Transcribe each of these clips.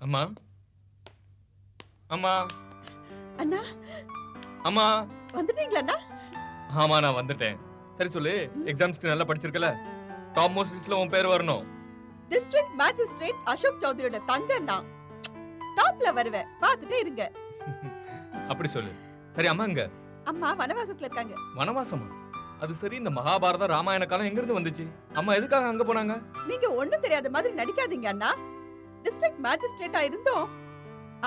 அம்மா அம்மா அண்ணா அம்மா. வந்துட்டீங்களா அண்ணா? ஆமா நான் வந்துட்டேன். சரி சொல்லு, எக்ஸாம்ஸ்க்கு நல்லா படிச்சிருக்கல? டாப் மோஸ்ட் லிஸ்ட்ல உன் பேர் வரணும். டிஸ்ட்ரிக்ட் மேஜிஸ்ட்ரேட் அசோக் சௌத்ரியோட தங்க அண்ணா. டாப்ல வருவேன், பார்த்துட்டே இருங்க. அப்படி சொல்லு. சரி அம்மா எங்க? அம்மா வனவாசத்துல இருக்காங்க. வனவாசமா? அது சரி, இந்த மகாபாரத ராமாயண காலம் எங்க இருந்து வந்துச்சு? அம்மா எதுக்காக அங்க போனாங்க? நீங்க ஒண்ணும் தெரியாத மாதிரி நடிக்காதீங்க அண்ணா. டிஸ்ட்ரிக்ட் மேஜிஸ்ட்ரேட்டா இருந்தோம்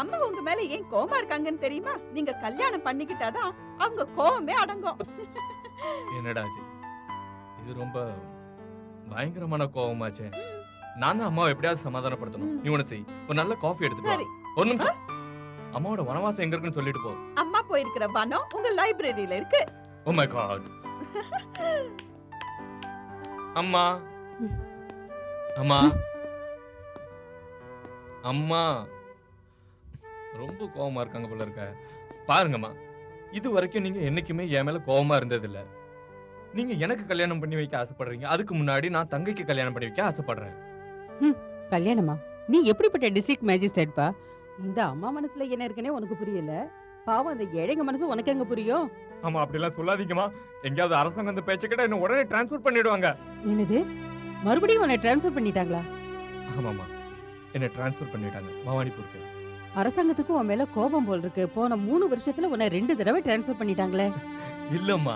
அம்மா உங்க மேல ஏன் கோவமா இருக்காங்கன்னு தெரியுமா? நீங்க கல்யாணம் பண்ணிக்கிட்டாதான் அவங்க கோவமே அடங்கும். என்னடா இது ரொம்ப பயங்கரமான கோவமாச்சே. நான் தான் அம்மாவை எப்படியாவது சமாதானப்படுத்தணும். நீ ஒண்ணு செய், ஒரு நல்ல காஃபி எடுத்துட்டு வா. சரி. ஒரு நிமிஷம். அம்மாவோட வனவாசம் எங்க இருக்குன்னு சொல்லிட்டு போ. அம்மா போயிருக்கிற வனம் உங்க லைப்ரரியில இருக்கு. Oh my God. அம்மா அம்மா அம்மா ரொம்ப கோவமா இருக்காங்க போல இருக்க. பாருங்கம்மா, இது வரைக்கும் நீங்க என்னைக்குமே என் மேல கோவமா இருந்தது இல்ல. நீங்க எனக்கு கல்யாணம் பண்ணி வைக்க ஆசைப்படுறீங்க. அதுக்கு முன்னாடி நான் தங்கைக்கு கல்யாணம் பண்ணி வைக்க ஆசைப்படுறேன். கல்யாணமா? நீ எப்படிப்பட்ட டிஸ்ட்ரிக்ட் மேஜிஸ்ட்ரேட் பா? இந்த அம்மா மனசுல என்ன இருக்குன்னே உனக்கு புரியல. பாவம் அந்த ஏழைங்க மனசு உனக்கு எங்க புரியும்? ஆமா, அப்படி எல்லாம் சொல்லாதீங்கம்மா. எங்கயாவது அரசாங்கம் அந்த பேச்ச கேட்டா என்ன உடனே டிரான்ஸ்ஃபர் பண்ணிடுவாங்க. என்னது, மறுபடியும் உன்னை டிரான்ஸ்ஃபர் பண்ணிட்டாங்களா? ஆமாமா, என்ன டிரான்ஸ்ஃபர் பண்ணிட்டாங்க பவானிபூருக்கு. அரசாங்கத்துக்கு உன் மேல கோபம் போல் இருக்கு. போன 3 வருஷத்துல உன்னை 2 தடவை டிரான்ஸ்ஃபர் பண்ணிட்டாங்களே. இல்லம்மா,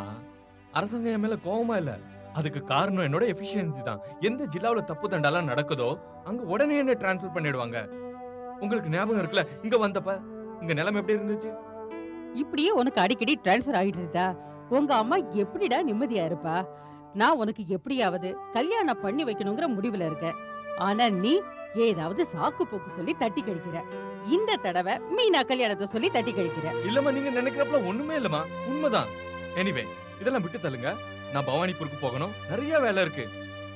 அரசாங்கம் என் மேல கோவமா இல்ல. அதுக்கு காரணம் என்னோட எஃபிஷியன்சி தான். எந்த ஜில்லாவுல தப்பு தண்டாலாம் நடக்குதோ அங்க உடனே என்ன டிரான்ஸ்ஃபர் பண்ணிடுவாங்க. உங்களுக்கு ஞாபகம் இருக்குல்ல, இங்க வந்தப்ப இங்க நிலைமை எப்படி இருந்துச்சு? இப்படியே உனக்கு அடிக்கடி டிரான்ஸ்ஃபர் ஆகிட்டு இருந்தா உங்க அம்மா எப்படிடா நிம்மதியா இருப்பா? நான் உனக்கு எப்படியாவது கல்யாணம் பண்ணி வைக்கணுங்கிற முடிவுல இருக்கேன். ஆனா நீ ஏதாவது சாக்கு போக்கு சொல்லி தட்டி கழிக்கிற. இந்த தடவை மீனா கல்யாணத்தை சொல்லி தட்டி கழிக்கிற. இல்லம்மா, நீங்க நினைக்கிறப்பல ஒண்ணுமே இல்லம்மா, உண்மைதான். எனிவே, இதெல்லாம் விட்டு தள்ளுங்க. நான் பவானிபூருக்கு போகணும், நிறைய வேலை இருக்கு.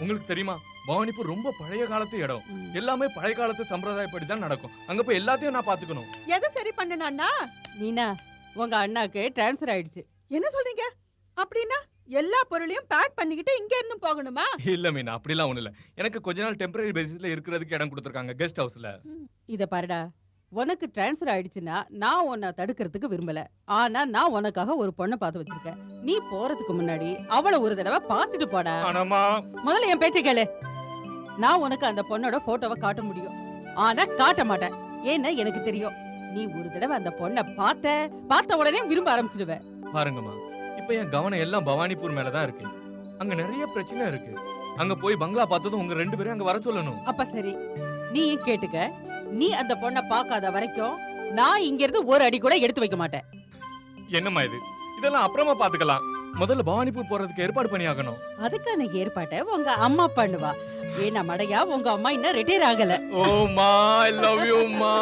உங்களுக்கு தெரியுமா, பவானிபூர் ரொம்ப பழைய காலத்து இடம். எல்லாமே பழைய காலத்து சம்பிரதாயப்படி தான் நடக்கும். அங்க போய் எல்லாத்தையும் நான் பாத்துக்கணும். எதை சரி பண்ணனா? மீனா, உங்க அண்ணாக்கு டிரான்ஸ்ஃபர் ஆயிடுச்சு. என்ன சொல்றீங்க? அப்படின்னா எல்லா பொருளையும் பேக் பண்ணிக்கிட்டு இங்க இருந்து போகணுமா? இல்ல மீனா, அப்படிலாம் ஒண்ணு இல்ல. எனக்கு கொஞ்ச நாள் டெம்பரரி பேசிஸ்ல இருக்கிறதுக்கு இடம் கொடுத்திருக்காங்க, கெஸ்ட் ஹவுஸ்ல. இத பாருடா, உனக்கு டிரான்ஸ்ஃபர் ஆயிடுச்சுன்னா நான் உன்னை தடுக்கிறதுக்கு விரும்பல. ஆனா நான் உனக்காக ஒரு பொண்ணை பார்த்து வச்சிருக்கேன். நீ போறதுக்கு முன்னாடி அவளை ஒரு தடவை பார்த்துட்டு போடா. ஆனாமா, முதல்ல என் பேச்சை கேளு. நான் உனக்கு அந்த பொண்ணோட போட்டோவை காட்ட முடியும், ஆனா காட்ட மாட்டேன். ஏன்னா எனக்கு தெரியும், நீ ஒரு தடவை அந்த பொண்ணை பார்த்த உடனே விரும்ப ஆரம்பிச்சிடுவ. பாருங்கம்மா, இப்ப என் கவனம் எல்லாம் பவானிபூர் மேலதான் இருக்கு. அங்க நிறைய பிரச்சனை இருக்கு. அங்க போய் பங்களா பார்த்ததும் உங்க 2 பேரும் அங்க வர சொல்லணும். அப்ப சரி, நீ கேட்டுக்க. நீ அந்த பொண்ணை பார்க்காத வரைக்கும் நான் இங்க இருந்து ஒரு அடி கூட எடுத்து வைக்க மாட்டேன். என்னம்மா இது? இதெல்லாம் அப்புறமா பாத்துக்கலாம். முதல்ல பவானிபூர் போறதுக்கு ஏற்பாடு பண்ணி ஆகணும். அதுக்கான ஏற்பாட்டை உங்க அம்மா பண்ணுவா. ஏன்னா மடையா, உங்க அம்மா இன்னும் ரிட்டையர் ஆகல. ஓ மா, ஐ லவ் யூ மா.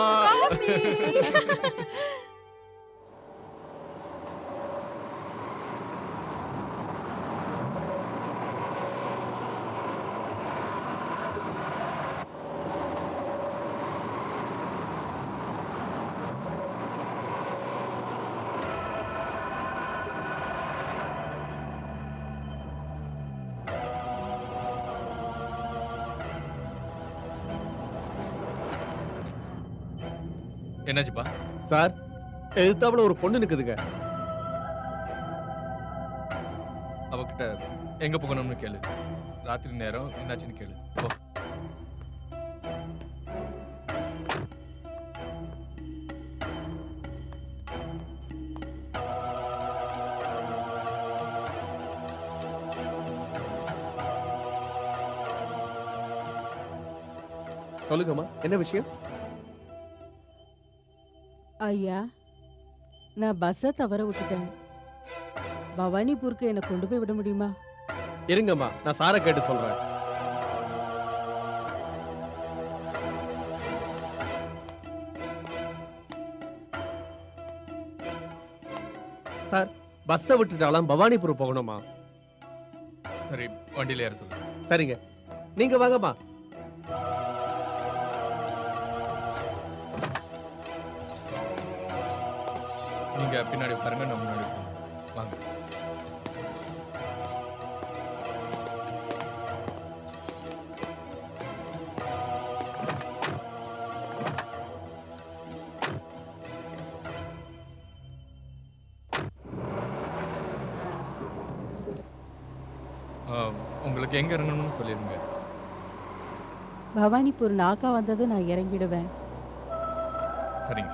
என்னாச்சுப்பா? சார், எதிர்த்தாப்புல ஒரு பொண்ணு நிக்குதுங்க. அவகிட்ட எங்க போகணும்னு கேளு. ராத்திரி நேரம் என்னாச்சுன்னு கேளு. போ. சொல்லுங்கம்மா, என்ன விஷயம்? ஐயா, நான் பஸ்ஸை தவற விட்டுட்டேன். பவானிபூருக்கு என்னை கொண்டு போய் விட முடியுமா? இருங்கம்மா, நான் சாரை கேட்டு சொல்றேன். சார், பஸ்ஸை விட்டுட்டாலாம் பவானிபுரம் போகணுமா? சரி, வண்டியில ஏற சொல்லு. சரிங்க, நீங்க வாங்கம்மா. நீங்க பின்னாடி உட்காருங்க, நான் முன்னாடி உட்காருங்க. வாங்க. உங்களுக்கு எங்க இறங்கணும்னு சொல்லிருங்க. பவானிபூர் நாக்கா வந்தது நான் இறங்கிடுவேன். சரிங்க.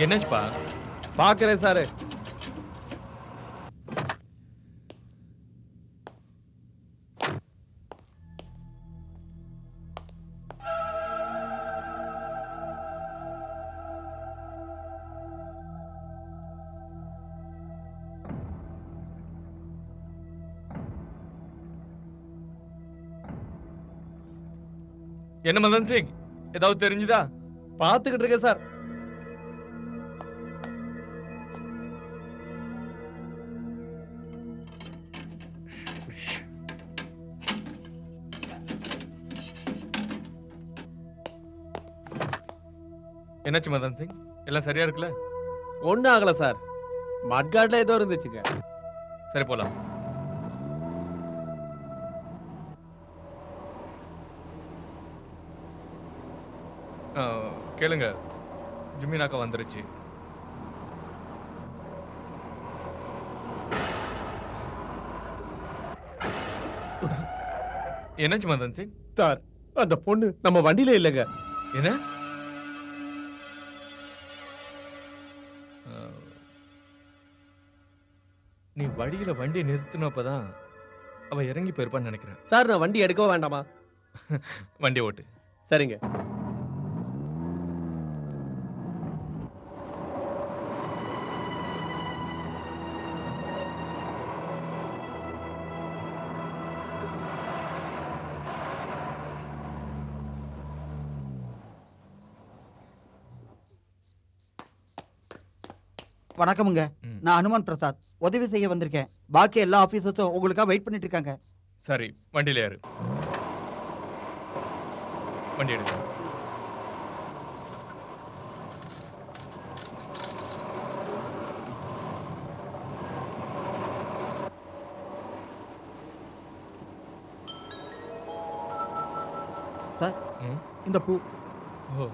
என்னாச்சுப்பா? பாக்குறேன் சார். என்ன மதன் சிங், ஏதாவது தெரிஞ்சுதா? பாத்துக்கிட்டு இருக்கேன் சார். என்னாச்சு மதன் சிங்? எல்லாம் சரியா இருக்குல்ல? ஒண்ணும் ஆகல சார். மட்காட்ல ஏதோ இருந்துச்சுங்க. சரி போலாம். கேளுங்க, ஜுமினாக்கா வந்துருச்சு. என்னாச்சு மதன் சிங்? சார், அந்த பொண்ணு நம்ம வண்டியில இல்லைங்க. என்ன? நீ வழியில வண்டி நிறுத்தினப்பதான் அவ இறங்கி போயிருப்பான்னு நினைக்கிறேன். சார், நான் வண்டி எடுக்கவா வேண்டாமா? வண்டி ஓட்டு. சரிங்க. வணக்கமுங்க. ம். நான் அனுமான் பிரசாத், உதவி செய்ய வந்திருக்கேன். பாக்கி எல்லா ஆபீசர்ஸும் உங்களுக்காக வெயிட் பண்ணிட்டு இருக்காங்க. சரி, வண்டியில ஏறு. வண்டி எடுக்க. சார், ம். இந்த பூ ஓ,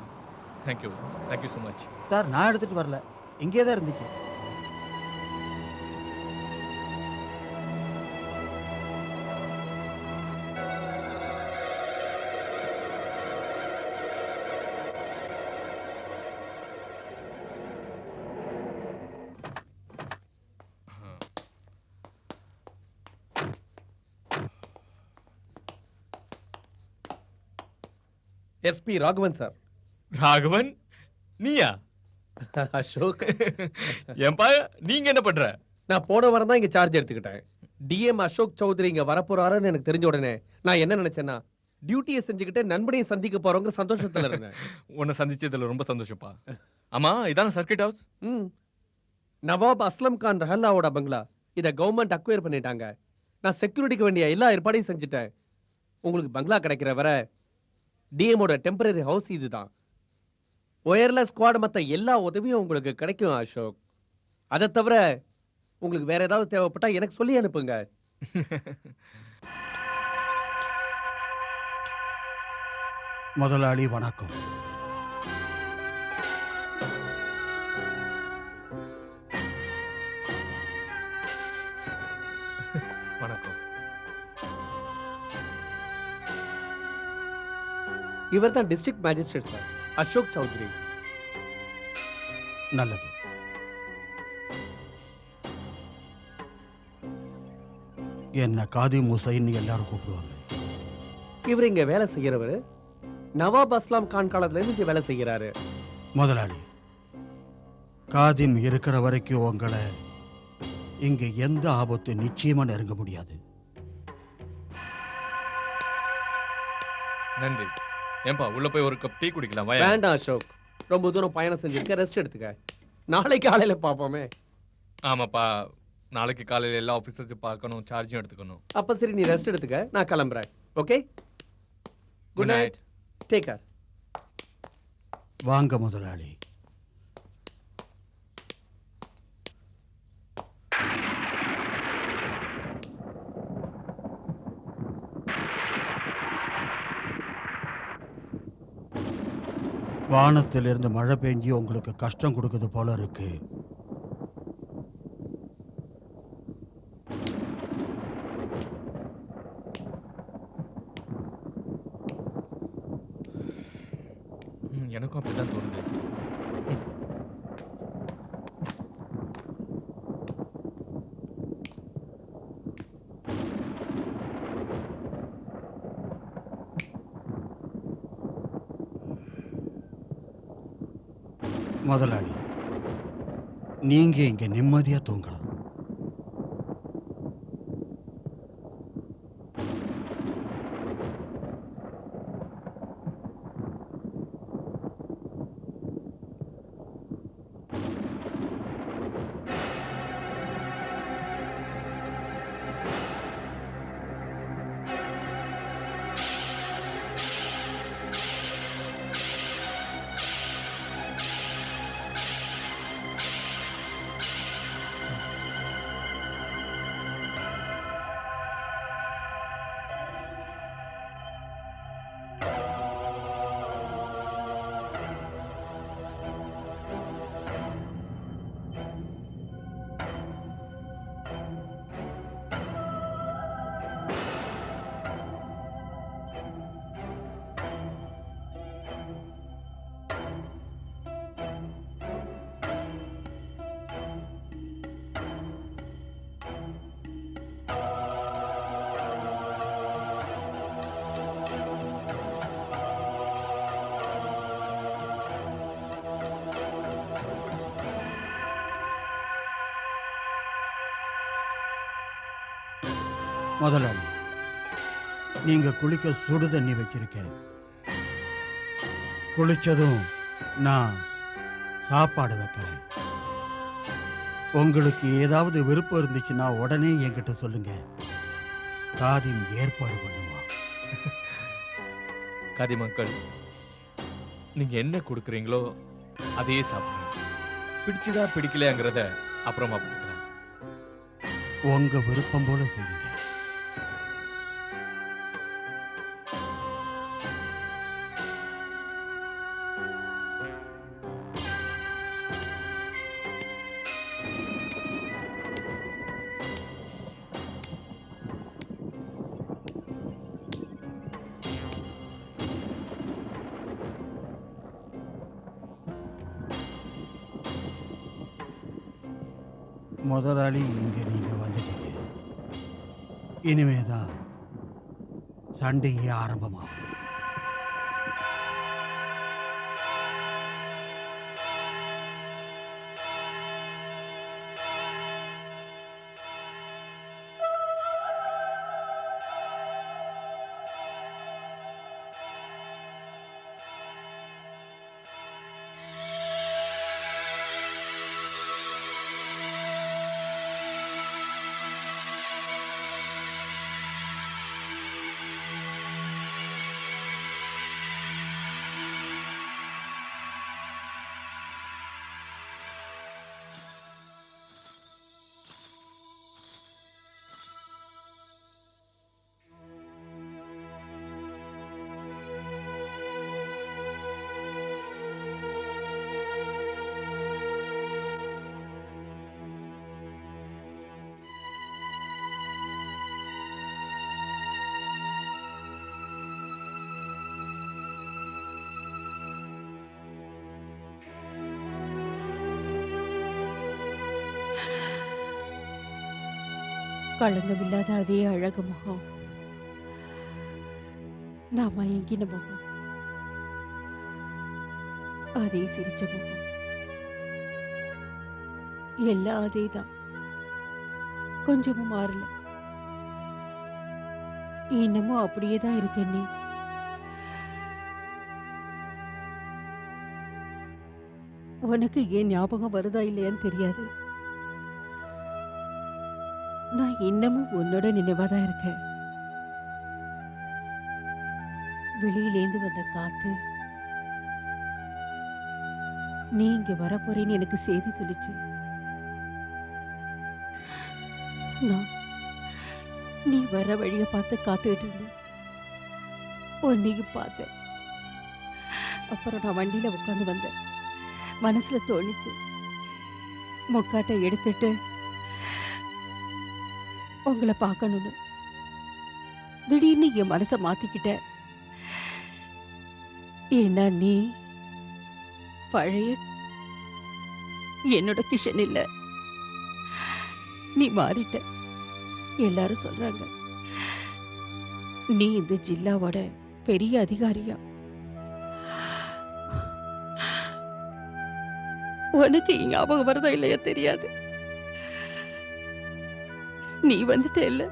thank you thank you so much. Sir நான் எடுத்துட்டு வரல, இங்கே தான் இருந்துச்சு. SP Raghavan sir. ராகவன், நீயா? அசோக், ஏன்பா நீங்க என்ன பண்ற? நான் போன வாரம் தான் இங்க சார்ஜ் எடுத்துக்கிட்டேன். டிஎம் அசோக் சௌத்ரி இங்க வரப்போறாருன்னு எனக்கு தெரிஞ்ச உடனே நான் என்ன நினைச்சேன்னா, டியூட்டியை செஞ்சுக்கிட்டு நண்பனையும் சந்திக்க போறவங்க சந்தோஷத்துல இருந்தேன். உன்னை சந்திச்சதுல ரொம்ப சந்தோஷப்பா. ஆமா, இதான சர்க்கிட் ஹவுஸ்? ம். நவாப் அஸ்லம் கான் ரஹல்லாவோட பங்களா. இத கவர்மெண்ட் அக்வயர் பண்ணிட்டாங்க. நான் செக்யூரிட்டிக்கு வேண்டிய எல்லா ஏற்பாடையும் செஞ்சுட்டேன். உங்களுக்கு பங்களா கிடைக்கிற வரை டிஎமோட டெம்பரரி ஹவுஸ் இதுதான். ஒயர்லெஸ் ஸ்குவாட் மத்த எல்லா உதவியும் உங்களுக்கு கிடைக்கும் அசோக். அதை தவிர உங்களுக்கு வேற ஏதாவது தேவைப்பட்டா எனக்கு சொல்லி அனுப்புங்க. முதலாளி வணக்கம். வணக்கம். இவர் தான் district magistrate sir, Ashok Chaudhary. நல்லது. என்ன காதி முசைன்னு எல்லாரும் கூப்பிடுவாங்க. இவர் இங்க வேலை செய்யறவர். நவாப் அஸ்லாம் கான் காலத்துல இருந்து இங்க வேலை செய்யறாரு. முதலாளி, காதிம் இருக்கிற வரைக்கும் உங்களை இங்க எந்த ஆபத்து நிச்சயமா நெருங்க முடியாது. நன்றி. ஏன்பா உள்ள போய் ஒரு கப் டீ குடிக்கலாம்? வாயா. வேண்டாம் அசோக், ரொம்ப தூரம் பயணம் செஞ்சிருக்க, ரெஸ்ட் எடுத்துக்க. நாளைக்கு காலையில பாப்போமே. ஆமாப்பா, நாளைக்கு காலையில எல்லா ஆபீசர்ஸையும் பார்க்கணும், சார்ஜும் எடுத்துக்கணும். அப்ப சரி, நீ ரெஸ்ட் எடுத்துக்க, நான் கிளம்புறேன். Okay, good night, take care. வாங்க முதலாளி. வானத்திலிருந்து மழை பெஞ்சு உங்களுக்கு கஷ்டம் கொடுக்குது போல இருக்கு. எனக்கும் அப்படிதான் தோணுது. முதலாளி, நீங்க இங்க நிம்மதியா தூங்கலாம். முதலாளி, நீங்க குளிக்க சுடு தண்ணி வச்சிருக்கேன். குளிச்சதும் நான் சாப்பாடு வைக்கிறேன். உங்களுக்கு ஏதாவது விருப்பம் இருந்துச்சுன்னா உடனே என்கிட்ட சொல்லுங்க. காதிம் ஏற்பாடு பண்ணுவான். காதிம் அங்கிள், நீங்க என்ன கொடுக்குறீங்களோ அதையே சாப்பிடுங்க. பிடிச்சதா பிடிக்கலையாங்கிறத அப்புறமா பார்த்துக்கலாம். உங்க விருப்பம் போல செய்யுங்க. முதலாளி, இங்க நீங்க வந்துட்டீங்க. இனிமேதான் சண்டையே ஆரம்பமாகும். களங்கமில்லாத அதே அழகு முகம், நான் மயங்கின முகம், அதே சிரிச்ச முகம், எல்லாம் அதேதான். கொஞ்சமும் மாறல. இன்னமும் அப்படியே தான் இருக்க. நீ உனக்கு ஏன் ஞாபகம் வருதா இல்லையான்னு தெரியாது. நான் இன்னமும் உன்னோட நினைவாதான் இருக்கேன். வெளியிலேந்து வந்த காத்து நீ இங்க வரப்போறேன்னு எனக்கு செய்தி சொல்லிச்சு. நான் நீ வர வழிய பார்த்து காத்துக்கிட்டு இருந்தேன். உன்னையும் பார்த்தேன். அப்புறம் நான் வண்டியில உட்காந்து வந்தேன். மனசுல தோணிச்சு, முக்காட்டை எடுத்துட்டு உங்களை பார்க்கணும்னு. திடீர்னு என் மனசை மாத்திக்கிட்ட. ஏன்னா நீ பழைய என்னோட கிஷன் இல்ல. நீ மாறிட்ட. எல்லாரும் சொல்றாங்க நீ இந்த ஜில்லாவோட பெரிய அதிகாரியா. உனக்கு ஞாபகம் வருதா இல்லையா தெரியாது. நீ வந்துட்ட இல்ல,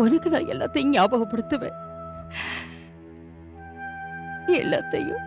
உனக்கு நான் எல்லாத்தையும் ஞாபகப்படுத்துவேன். எல்லாத்தையும்.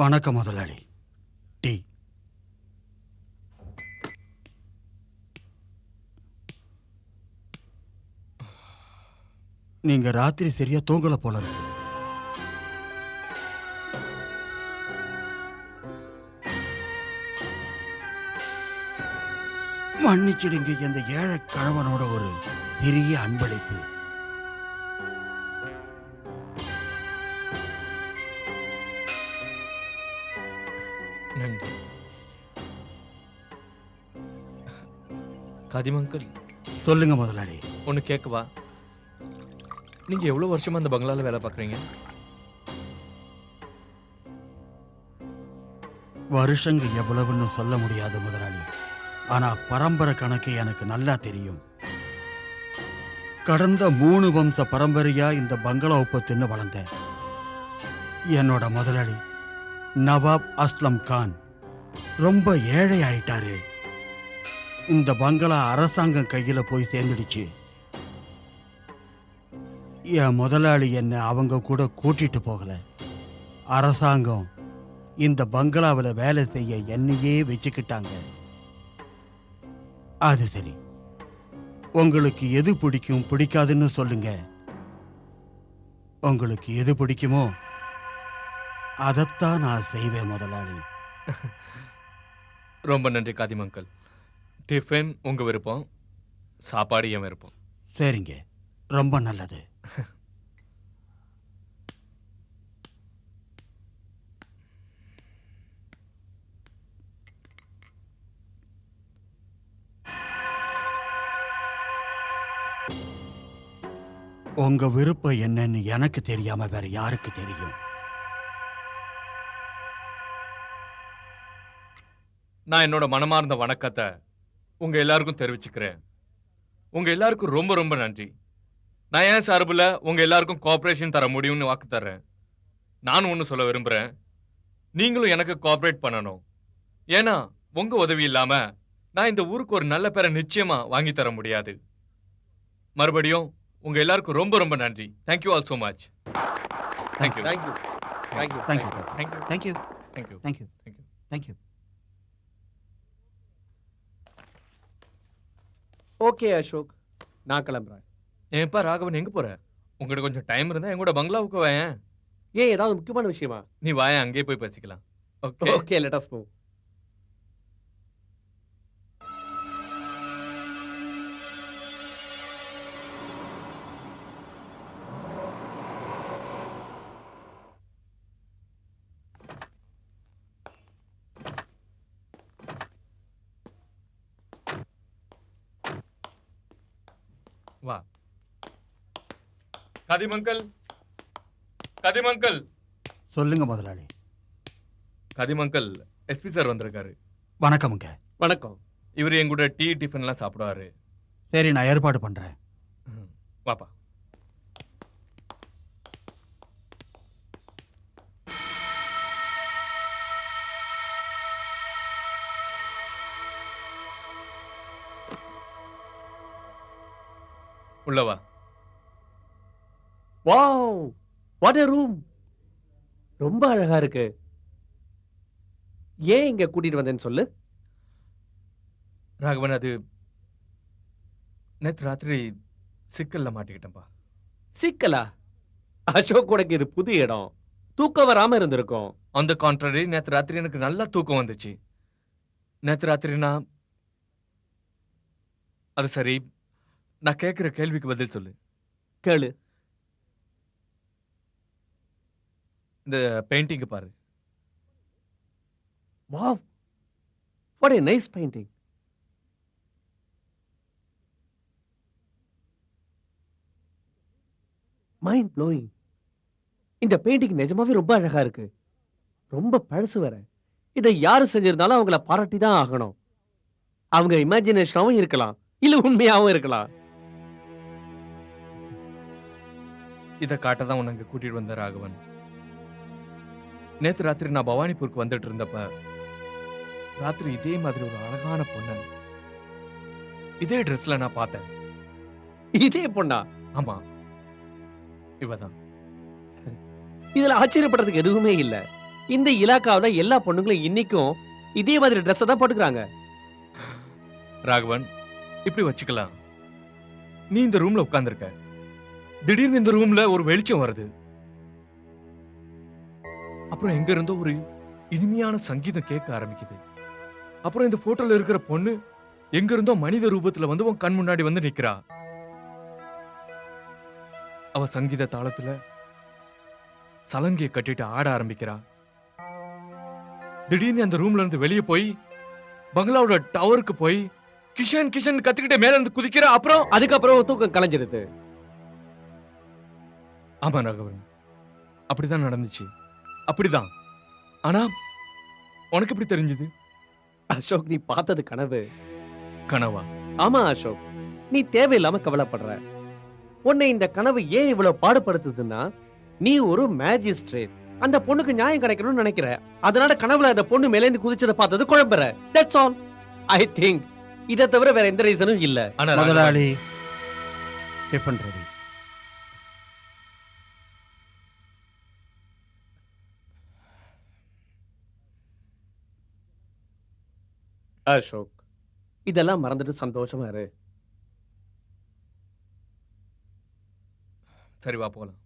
வணக்கம் முதலாளி. டீ. நீங்க ராத்திரி சரியா தூங்கல போல இருக்கு. மன்னிச்சிடுங்க, இந்த ஏழை கழவனோட ஒரு பெரிய அன்பளிப்பு. நன்றி. காதிம் அங்கிள், சொல்லுங்க முதலாளி. ஒன்னு கேட்கவா? நீங்க எவ்வளவு வருஷமா அந்த பங்களால வேலை பார்க்கறீங்க? வருஷங்க எவ்வளவுன்னு சொல்ல முடியாது முதலாளி. ஆனா பரம்பரை கணக்கு எனக்கு நல்லா தெரியும். கடந்த 3 வம்ச பரம்பரையா இந்த பங்களாவை தின்னு வளர்ந்தேன். என்னோட முதலாளி நவாப் அஸ்லம் கான் ரொம்ப ஏழை ஆயிட்டாரு. இந்த பங்களா அரசாங்கம் கையில போய் சேர்ந்துடுச்சு. என் முதலாளி என்ன அவங்க கூட கூட்டிட்டு போகல. அரசாங்கம் இந்த பங்களாவில் வேலை செய்ய என்னையே வச்சுக்கிட்டாங்க. அது சரி, உங்களுக்கு எது பிடிக்கும் பிடிக்காதுன்னு சொல்லுங்க. உங்களுக்கு எது பிடிக்குமோ அதைத்தான் நான் செய்வேன் முதலாளி. ரொம்ப நன்றி காதிம் அங்கிள். டிஃபன் உங்க விருப்பம், சாப்பாடு என் விருப்பம். சரிங்க, ரொம்ப நல்லது. உங்க விருப்பம் என்னன்னு எனக்கு தெரியாம வேற யாருக்கு தெரியும்? நான் என்னோட மனமார்ந்த வணக்கத்தை உங்க எல்லாருக்கும் தெரிவிச்சுக்கிறேன். உங்க எல்லாருக்கும் ரொம்ப ரொம்ப நன்றி. நான் ஏன் சார்பில் உங்க எல்லாருக்கும் கோஆபரேஷன் தர முடியும்னு வாக்கு தர்றேன். நானும் ஒன்று சொல்ல விரும்புறேன், நீங்களும் எனக்கு கோஆபரேட் பண்ணணும். ஏன்னா உங்க உதவி இல்லாம நான் இந்த ஊருக்கு ஒரு நல்ல பேரை நிச்சயமா வாங்கி தர முடியாது. மறுபடியும் உங்க எல்லாருக்கும் ரொம்ப ரொம்ப நன்றி. Thank you all so much. Thank you. Thank you. Thank you. Thank you. Thank you. Thank you. Thank you. Thank you. Thank you. Thank you. Okay Ashok, நான் கிளம்புறேன். ஏன்பா ராகவன், எங்க போற? உங்ககிட்ட கொஞ்சம் டைம் இருந்தா எங்கூட பங்களாவுக்கு வாயேன். ஏன் ஏதாவது முக்கியமான விஷயமா? நீ வாயேன், அங்கேயே போய் பேசிக்கலாம். Okay. Okay, let us move. வா. Khadim uncle, Khadim uncle. சொல்லுங்க முதலாளி. காதிம் அங்கிள், எஸ்பி சார் வந்திருக்காரு. வணக்கமுங்க. வணக்கம். இவர் என் கூட டீ டிஃபன்லாம் சாப்பிடுவாரு. சரி, நான் ஏற்பாடு பண்றேன். வாப்பா. உள்ளவா. Wow, what a room. ரொம்ப அழகா இருக்கு. ஏன் இங்க கூட்டிட்டு வந்தேன்னு சொல்லு. ராகவன், அது நேத்து ராத்திரி சிக்கல்ல மாட்டிக்கிட்டேன்பா. சிக்கலா? அசோக், உனக்கு இது புது இடம், தூக்கம் வராம இருந்திருக்கும். அந்த கான்ட்ரரி, நேத்து ராத்திரி எனக்கு நல்லா தூக்கம் வந்துச்சு. நேத்து ராத்திரி நான் அது சரி, நான் கேட்கிற கேள்விக்கு பதில் சொல்லு. கேளு. இந்த பெயிண்டிங் பாரு. Wow, what a nice painting. Mind blowing. இந்த பெயிண்டிங் நிஜமாவே ரொம்ப அழகா இருக்கு. ரொம்ப பழசு வேற. இதை யாரு செஞ்சிருந்தாலும் அவங்கள பாராட்டி தான் ஆகணும். அவங்க இமேஜினேஷனாவும் இருக்கலாம், இல்ல உண்மையாவும் இருக்கலாம். இதை காட்டதான் உன்னை இங்க கூட்டிட்டு வந்த ராகவன். நேத்து ராத்திரி நான் பவானிபூருக்கு வந்துட்டு இருந்தப்ப ராத்திரி இதே மாதிரி ஒரு அழகான பொண்ணு இதே ட்ரெஸ்ல நான் பார்த்தேன். இதே பொண்ணா? ஆமா, இவதான். இதுல ஆச்சரியப்படுறதுக்கு எதுவுமே இல்ல. இந்த இலாக்காவுல எல்லா பொண்ணுங்களும் இன்னைக்கும் இதே மாதிரி ட்ரெஸ் தான் போட்டுக்கிறாங்க. ராகவன், இப்படி வச்சுக்கலாம். நீ இந்த ரூம்ல உட்கார்ந்திருக்க, திடீர்னு இந்த ரூம்ல ஒரு வெளிச்சம் வருது. அப்புறம் எங்க இருந்தோ ஒரு இனிமையான சங்கீதம் கேட்க ஆரம்பிக்குது. அப்புறம் இந்த போட்டோல இருக்கிற பொண்ணு எங்க இருந்தோ மனித ரூபத்துல வந்து உன் கண் முன்னாடி வந்து நிக்கிறா. அவ சங்கீத தாளத்துல சலங்கையை கட்டிட்டு ஆட ஆரம்பிக்கிறா. திடீர்னு அந்த ரூம்ல இருந்து வெளியே போய் பங்களாவோட டவருக்கு போய் கிஷன் கிஷன் கத்துக்கிட்டு மேல இருந்து குதிக்கிறா. அப்புறம் அதுக்கப்புறம் தூக்கம் கலைஞ்சிருது. ஆமா ராகவன், அப்படிதான் நடந்துச்சு. அப்படிதான். ஆனா உனக்கு எப்படி தெரிஞ்சது? அசோக், நீ பார்த்தது கனவு. கனவா? ஆமா அசோக், நீ தேவையில்லாம கவலைப்படுற. உன்னை இந்த கனவு ஏன் இவ்வளவு பாடுபடுத்துதுன்னா, நீ ஒரு மேஜிஸ்ட்ரேட், அந்த பொண்ணுக்கு நியாயம் கிடைக்கணும்னு நினைக்கிற. அதனால கனவுல அந்த பொண்ணு மேலேந்து குதிச்சதை பார்த்தது குழம்புற. That's all. ஐ திங்க் இதை தவிர வேற எந்த ரீசனும் இல்ல. ஆனா ராகவன், முதலாளி, டிஃபன் ரெடி. அசோக், இதெல்லாம் மறந்துட்டு சந்தோஷமா இரு. சரி வா போலாம்.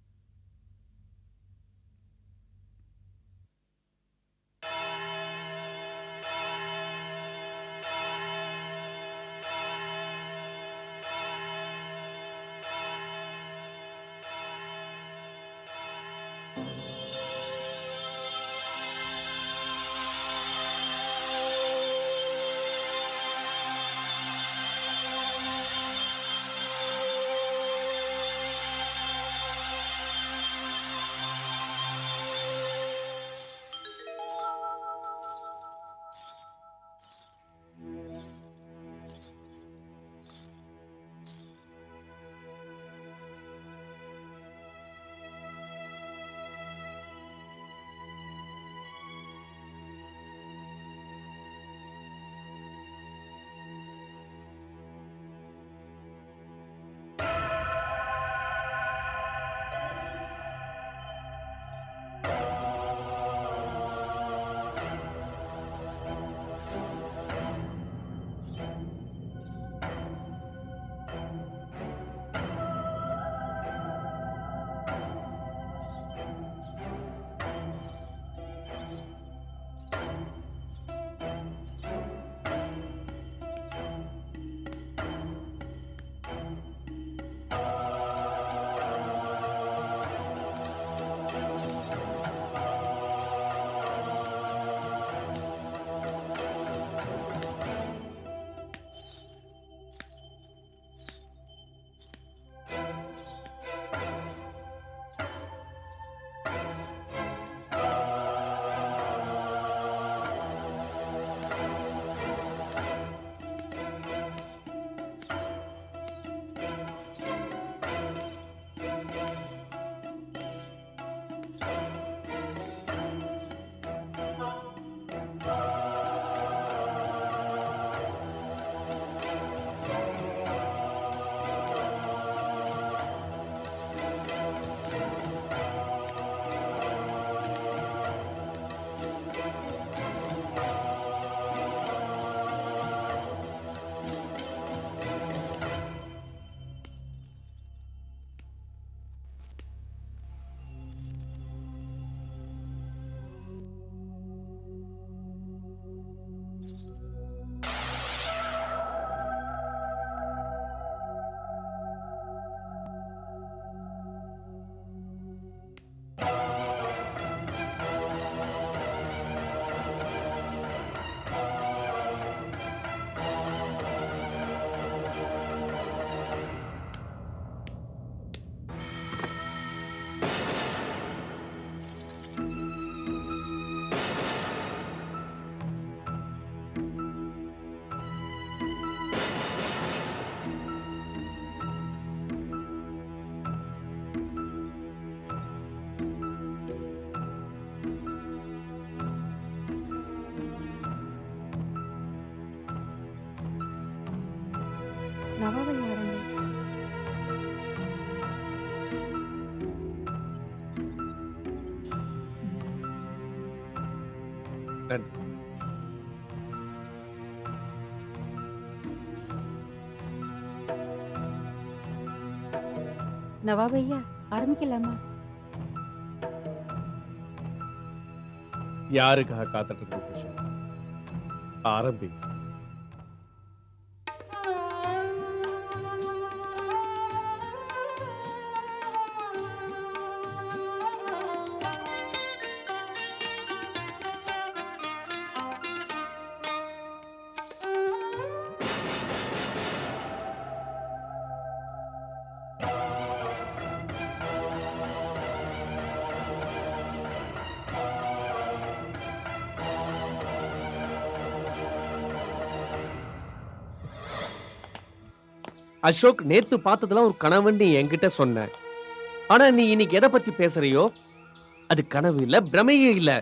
நன்றி. நவாப் ஐயா ஆரம்பிக்கலாமா? யாருக்காக காத்துட்டு இருக்க கிஷோர்? ஆரம்பி. அசோக், நேத்து பார்த்ததெல்லாம் ஒரு கனவுன்னு நீ என்கிட்ட சொன்ன. ஆனா நீ இன்னைக்கு எதை பத்தி பேசுறியோ அது கனவு இல்ல, பிரமையே இல்ல.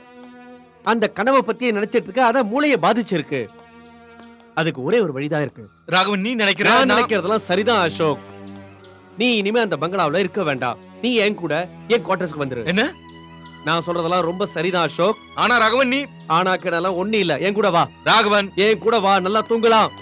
அந்த கனவை பத்தியே நினைச்சிட்டு இருக்க, அத மூளையை பாதிச்சிருக்கு. அதுக்கு ஒரே ஒரு வழிதான் இருக்கு. ராகவன், நீ நினைக்கிற நான் நினைக்கிறதெல்லாம் சரிதான் அசோக். நீ இனிமே அந்த பங்களாவுல இருக்க வேண்டாம். நீ என் கூட என் குவார்டர்ஸ்க்கு வந்துரு. என்ன? நான் சொல்றதெல்லாம் ரொம்ப சரிதான் அசோக். ஆனா ராகவன், நீ ஆனா கிடலாம் ஒண்ணு இல்ல. என் கூட வா ராகவன். என் கூட வா, நல்லா தூங்கலாம்.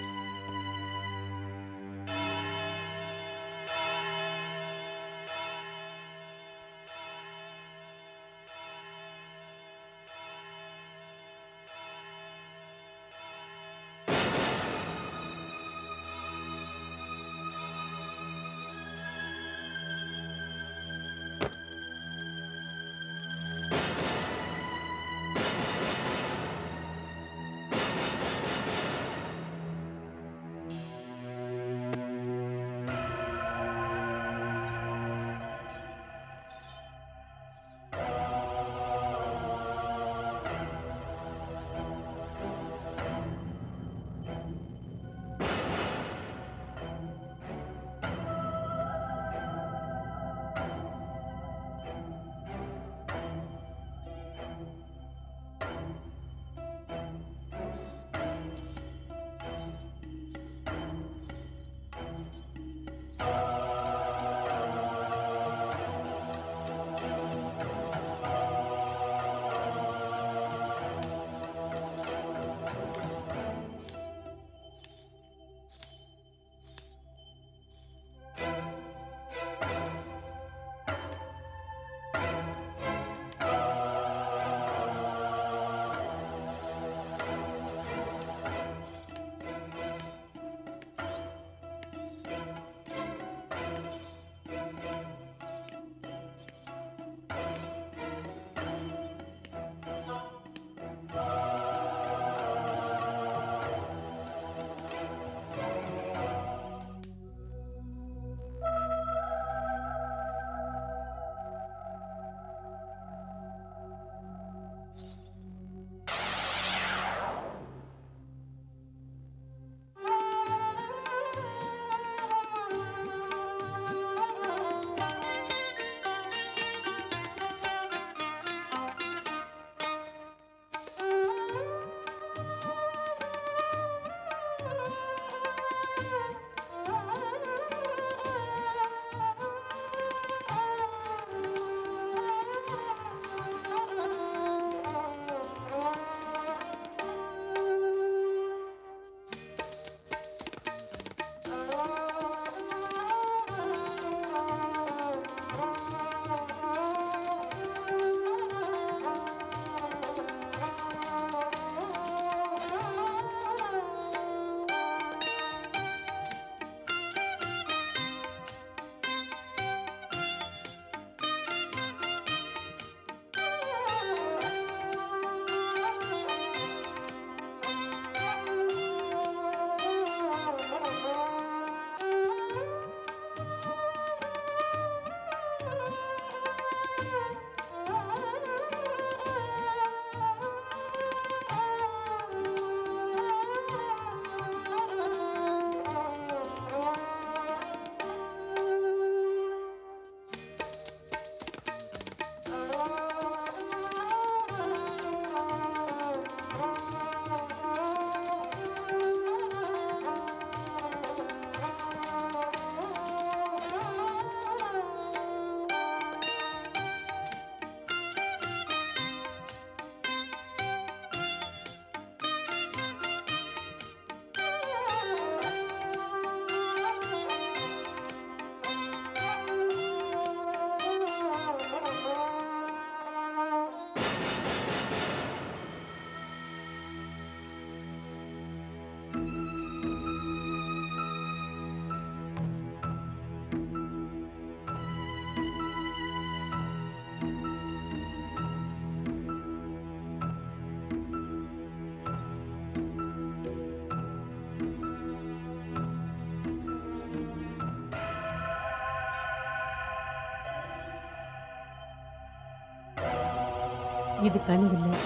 இது கனவில்லை,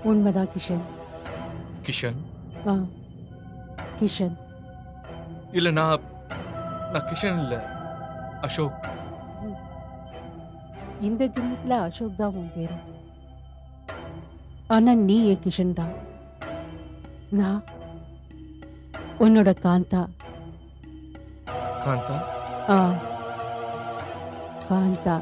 உண்மைதான் கிஷன். கிஷன் ஆ, கிஷன். இல்ல நான் கிஷன் இல்ல, அசோக். இந்த ஜென்மத்துல அசோக் தான் உன் பேரு. ஆனா நீ என் கிஷன் தான். நான் உன்னோட காந்தா. காந்தா? ஆ, காந்தா.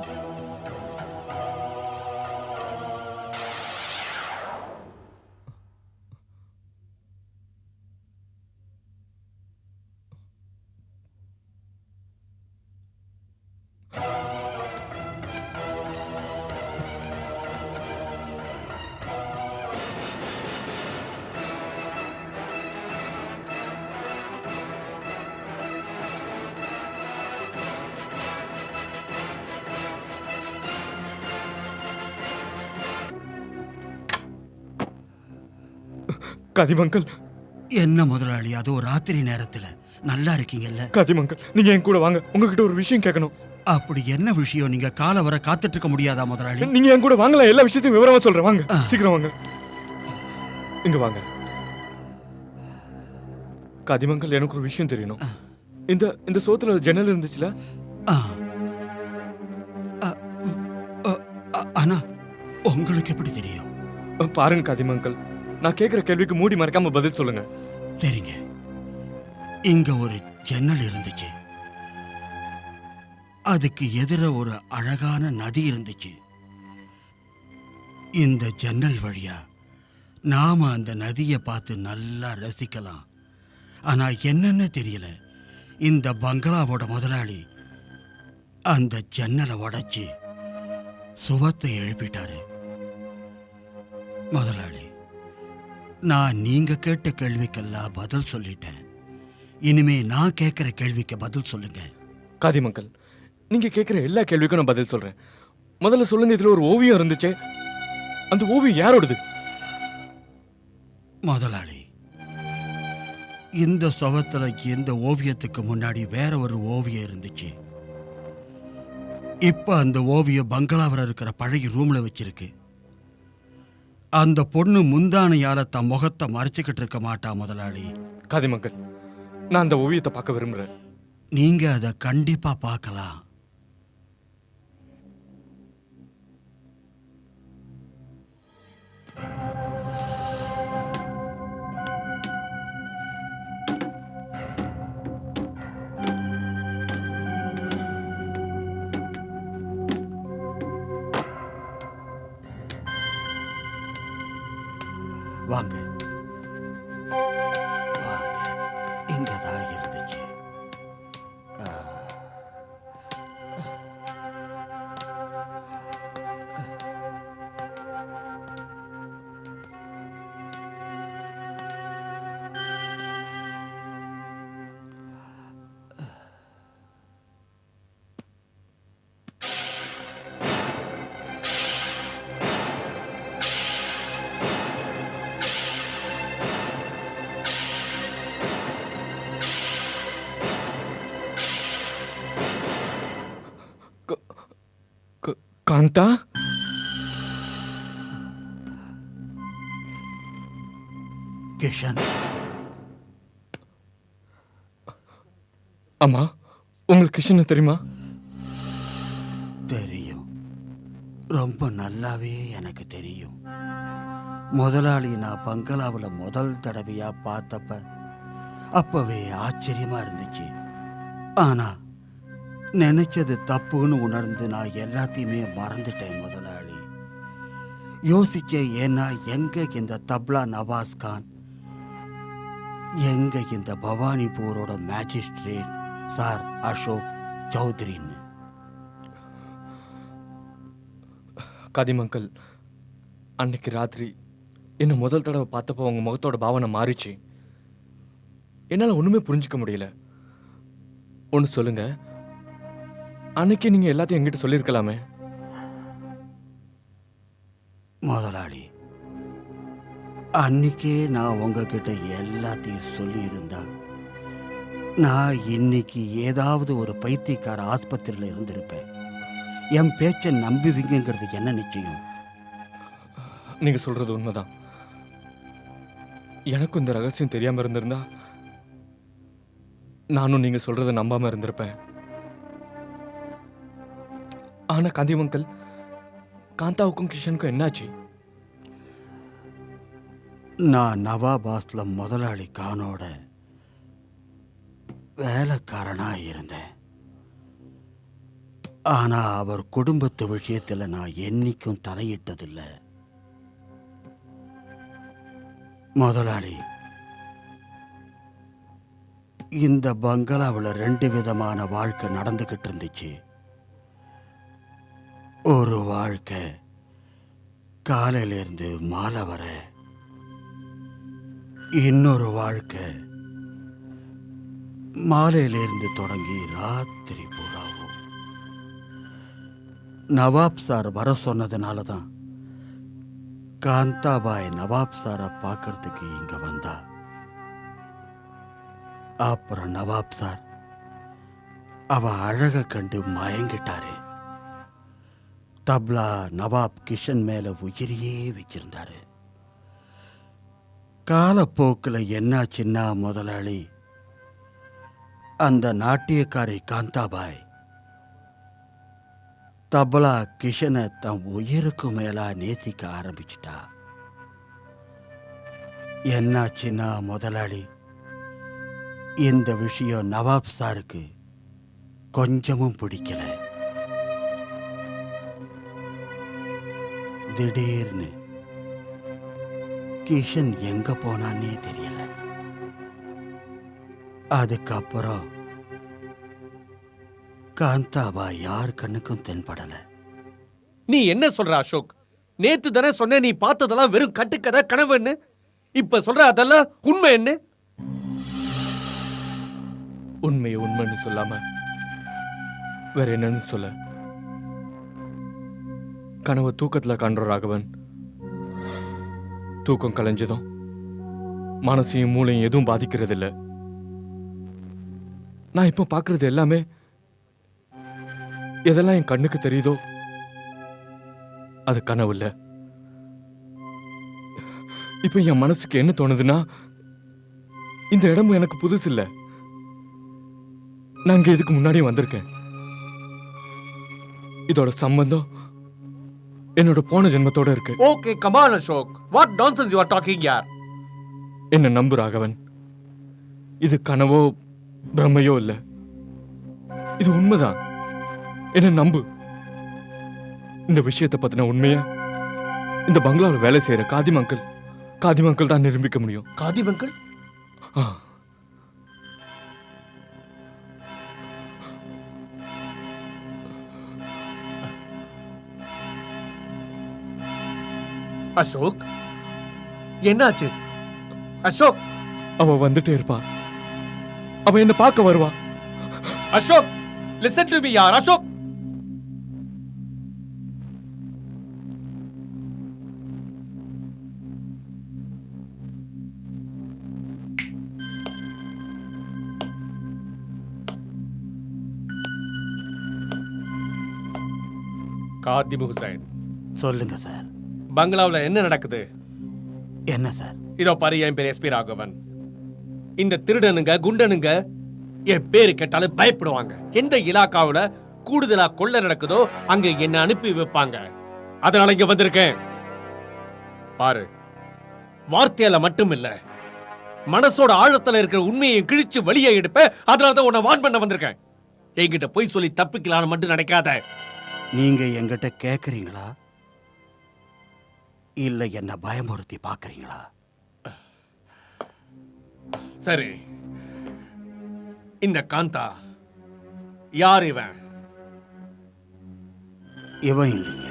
கதிமங்கல், என்ன முதலாளி, அதுவும் ராத்திரி நேரத்துல நல்லா இருக்கீங்கல்ல? கதிமங்கல், நீங்க என் கூட வாங்க. உங்ககிட்ட ஒரு விஷயம் கேட்கணும். அப்படி என்ன விஷயம்? நீங்க காலை வர காத்துட்டு இருக்க முடியாதா முதலாளி? நீங்க என் கூட வாங்கலாம், எல்லா விஷயத்தையும் விவரமா சொல்றேன். வாங்க, ஆ. சீக்கிரம் வாங்க. இங்க வாங்க. கதிமங்கல், எனக்கு ஒரு விஷயம் தெரியணும். ஆ. இந்த சோத்துல ஒரு ஜன்னல் இருந்துச்சுல? ஆ. ஆனா உங்களுக்கு எப்படி தெரியும்? பாருங்க கதிமங்கல், நான் கேக்குற கேள்விக்கு மூடி மறைக்காம பதில் சொல்லுங்க. சரிங்க, இங்க ஒரு ஜன்னல் இருந்துச்சு, அதுக்கு எதிர ஒரு அழகான நதி இருந்துச்சு. இந்த ஜன்னல் வழியா நாம அந்த நதியை பார்த்து நல்லா ரசிக்கலாம். ஆனா என்னன்னு தெரியல, இந்த பங்களாவோட முதலாளி அந்த ஜன்னலை உடைச்சு சுவத்தை எழுப்பிட்டாரு. முதலாளி, நான் நீங்க கேட்ட கேள்விக்கெல்லாம் பதில் சொல்லிட்டேன். இனிமே நான் கேட்கிற கேள்விக்கு பதில் சொல்லுங்க. கதிமங்கல், நீங்க கேக்குற எல்லா கேள்விக்கும் நான் பதில் சொல்றேன். முதல்ல சொல்லுங்க, இதுல ஒரு ஓவியம் இருந்துச்சு, அந்த ஓவியம் யாரோடது? முதலாளி, இந்த சுவத்துல இந்த ஓவியத்துக்கு முன்னாடி வேற ஒரு ஓவியம் இருந்துச்சு. இப்ப அந்த ஓவியம் பங்களாவில் இருக்கிற பழைய ரூம்ல வச்சிருக்கு. அந்த பொண்ணு முந்தானையால தன் முகத்தை மறைச்சுக்கிட்டு இருக்க மாட்டா முதலாளி. கதிமங்கல், நான் அந்த ஓவியத்தை பார்க்க விரும்புறேன். நீங்க அதை கண்டிப்பா பார்க்கலாம். வாங்க வாங்க, இங்கதான் இருந்துச்சு. ஆ. காந்தா? கிஷன், அம்மா, உங்களுக்கு கிஷன் தெரியுமா? தெரியும், ரொம்ப நல்லாவே எனக்கு தெரியும். முதலாளி நான் பங்களாவில் முதல் தடவையா பார்த்தப்ப அப்பவே ஆச்சரியமா இருந்துச்சு. ஆனா நினைச்சது தப்புன்னு உணர்ந்து நான் எல்லாத்தையுமே மறந்துட்டேன் முதலாளி. யோசிச்சேன், ஏன்னா எங்க இந்த தப்லா நவாஸ் கான், எங்க இந்த பவானிபூரோட மேஜிஸ்ட்ரேட் சார் அசோக் சௌத்ரின்னு. கதிமங்கல், அன்னைக்கு ராத்திரி என்ன முதல் தடவை பார்த்தப்போ உங்க முகத்தோட பாவனை மாறிச்சு. என்னால ஒண்ணுமே புரிஞ்சுக்க முடியல. ஒன்னு சொல்லுங்க, அன்னைக்கு நீங்க எல்லாத்தையும் என்கிட்ட சொல்லியிருக்கலாமே. முதலாளி, அன்னைக்கே நான் உங்ககிட்ட எல்லாத்தையும் சொல்லி இருந்தா நான் இன்னைக்கு ஏதாவது ஒரு பைத்தியக்கார ஆஸ்பத்திரியில் இருந்திருப்பேன். என் பேச்சை நம்புவீங்கிறது என்ன நிச்சயம்? நீங்க சொல்றது உண்மைதான். எனக்கும் இந்த ரகசியம் தெரியாம இருந்திருந்தா நானும் நீங்க சொல்றத நம்பாம இருந்திருப்பேன். ஆனா காந்தியம் அங்கிள், காந்தாவுக்கும் கிஷனுக்கும் என்னாச்சு? நான் நவாப் அஸ்லம் முதலாளி கானோட வேலைக்காரனா இருந்தேன். ஆனா அவர் குடும்பத்து விஷயத்துல நான் என்னைக்கும் தலையிட்டதில்லை. முதலாளி, இந்த பங்களாவில் 2 விதமான வாழ்க்கை நடந்துகிட்டு இருந்துச்சு. ஒரு வாழ்க்கை காலையிலிருந்து மாலை வர, இன்னொரு வாழ்க்கை மாலையிலிருந்து தொடங்கி ராத்திரி பூராவும். நவாப் சார் வர சொன்னதுனால தான் காந்தாபாய் நவாப் சாரை பார்க்கறதுக்கு இங்க வந்தா. அப்புறம் நவாப் சார் அவ அழக கண்டு மயங்கிட்டாரு. தப்லா நவாப் கிஷன் மேல உயிரியே வச்சிருந்தாரு. காலப்போக்கில் என்னாச்சுன்னா முதலாளி, அந்த நாட்டியக்காரி காந்தாபாய் தபலா கிஷனை தன் உயிருக்கு மேலா நேசிக்க ஆரம்பிச்சிட்டா. என்னாச்சுன்னா முதலாளி, இந்த விஷயம் நவாப் சாருக்கு கொஞ்சமும் பிடிக்கல. திடீர்னு கிஷன் எங்க போனான்னே தெரியல. அதுக்கப்புறம் காந்தாபா யார் கண்ணுக்கும் தென்படல. நீ என்ன சொல்ற அசோக்? நேத்து தானே சொன்ன நீ பார்த்ததெல்லாம் வெறும் கட்டுக்கதை, கனவுன்னு. இப்ப சொல்ற அதெல்லாம் உண்மை என்ன? உண்மையை உண்மைன்னு சொல்லாம வேற என்னன்னு சொல்ல? கனவு தூக்கத்துல காண்ற ராகவன், தூக்கம் கலைஞ்சதும் மனசையும் மூளையும் எதுவும் பாதிக்கிறது இல்ல. நான் இப்ப பாக்குறது எல்லாமே, எதெல்லாம் என் கண்ணுக்கு தெரியுதோ அது கனவு இல்ல. இப்ப என் மனசுக்கு என்ன தோணுதுன்னா, இந்த இடமும் எனக்கு புதுசு இல்ல. நான் இங்க இதுக்கு முன்னாடி வந்திருக்கேன். இதோட சம்பந்தம் என்னோட போன ஜென்மத்தோட இருக்கு. Okay, come on Ashok. What nonsense you are talking யார்? என்ன நம்பு ராகவன், இது கனவோ பிரமையோ இல்ல, இது உண்மைதான். என்ன நம்பு. இந்த விஷயத்தை பத்தின உண்மைய இந்த பங்களாவில் வேலை செய்யற காதிம் அங்கிள் தான் நிரூபிக்க முடியும். காதிம் அங்கிள்? ஆ. அசோக், என்னாச்சு? அசோக், அவ வந்துட்டே இருப்பா. அவ என்ன பார்க்க வருவா. அசோக், லிசன் டு மீ யார். அசோக், காதிம் ஹுசைன், சொல்லுங்க சார். பங்களாவுல என்ன நடக்குது? என்ன சார்? இதோ பாரு, என் பேர் எஸ்பி ராகவன். இந்த திருடனுங்க குண்டனுங்க என் பேரு கேட்டாலும் பயப்படுவாங்க. எந்த இலாக்காவுல கூடுதலா கொள்ளை நடக்குதோ அங்க என்ன அனுப்பி வைப்பாங்க. அதனால இங்க வந்திருக்கேன். பாரு, வார்த்தையால மட்டும் இல்ல, மனசோட ஆழத்துல இருக்கிற உண்மையை கிழிச்சு வெளியே எடுப்ப. அதனாலதான் உன்னை வான் பண்ண வந்திருக்கேன். என்கிட்ட போய் சொல்லி தப்பிக்கலான்னு மட்டும் நினைக்காத. நீங்க என்கிட்ட கேக்குறீங்களா இல்ல என்ன பயமுறுத்தி பாக்குறீங்களா? சரி, இந்த காந்தா யார்? இவன் இவன் இல்லைங்க,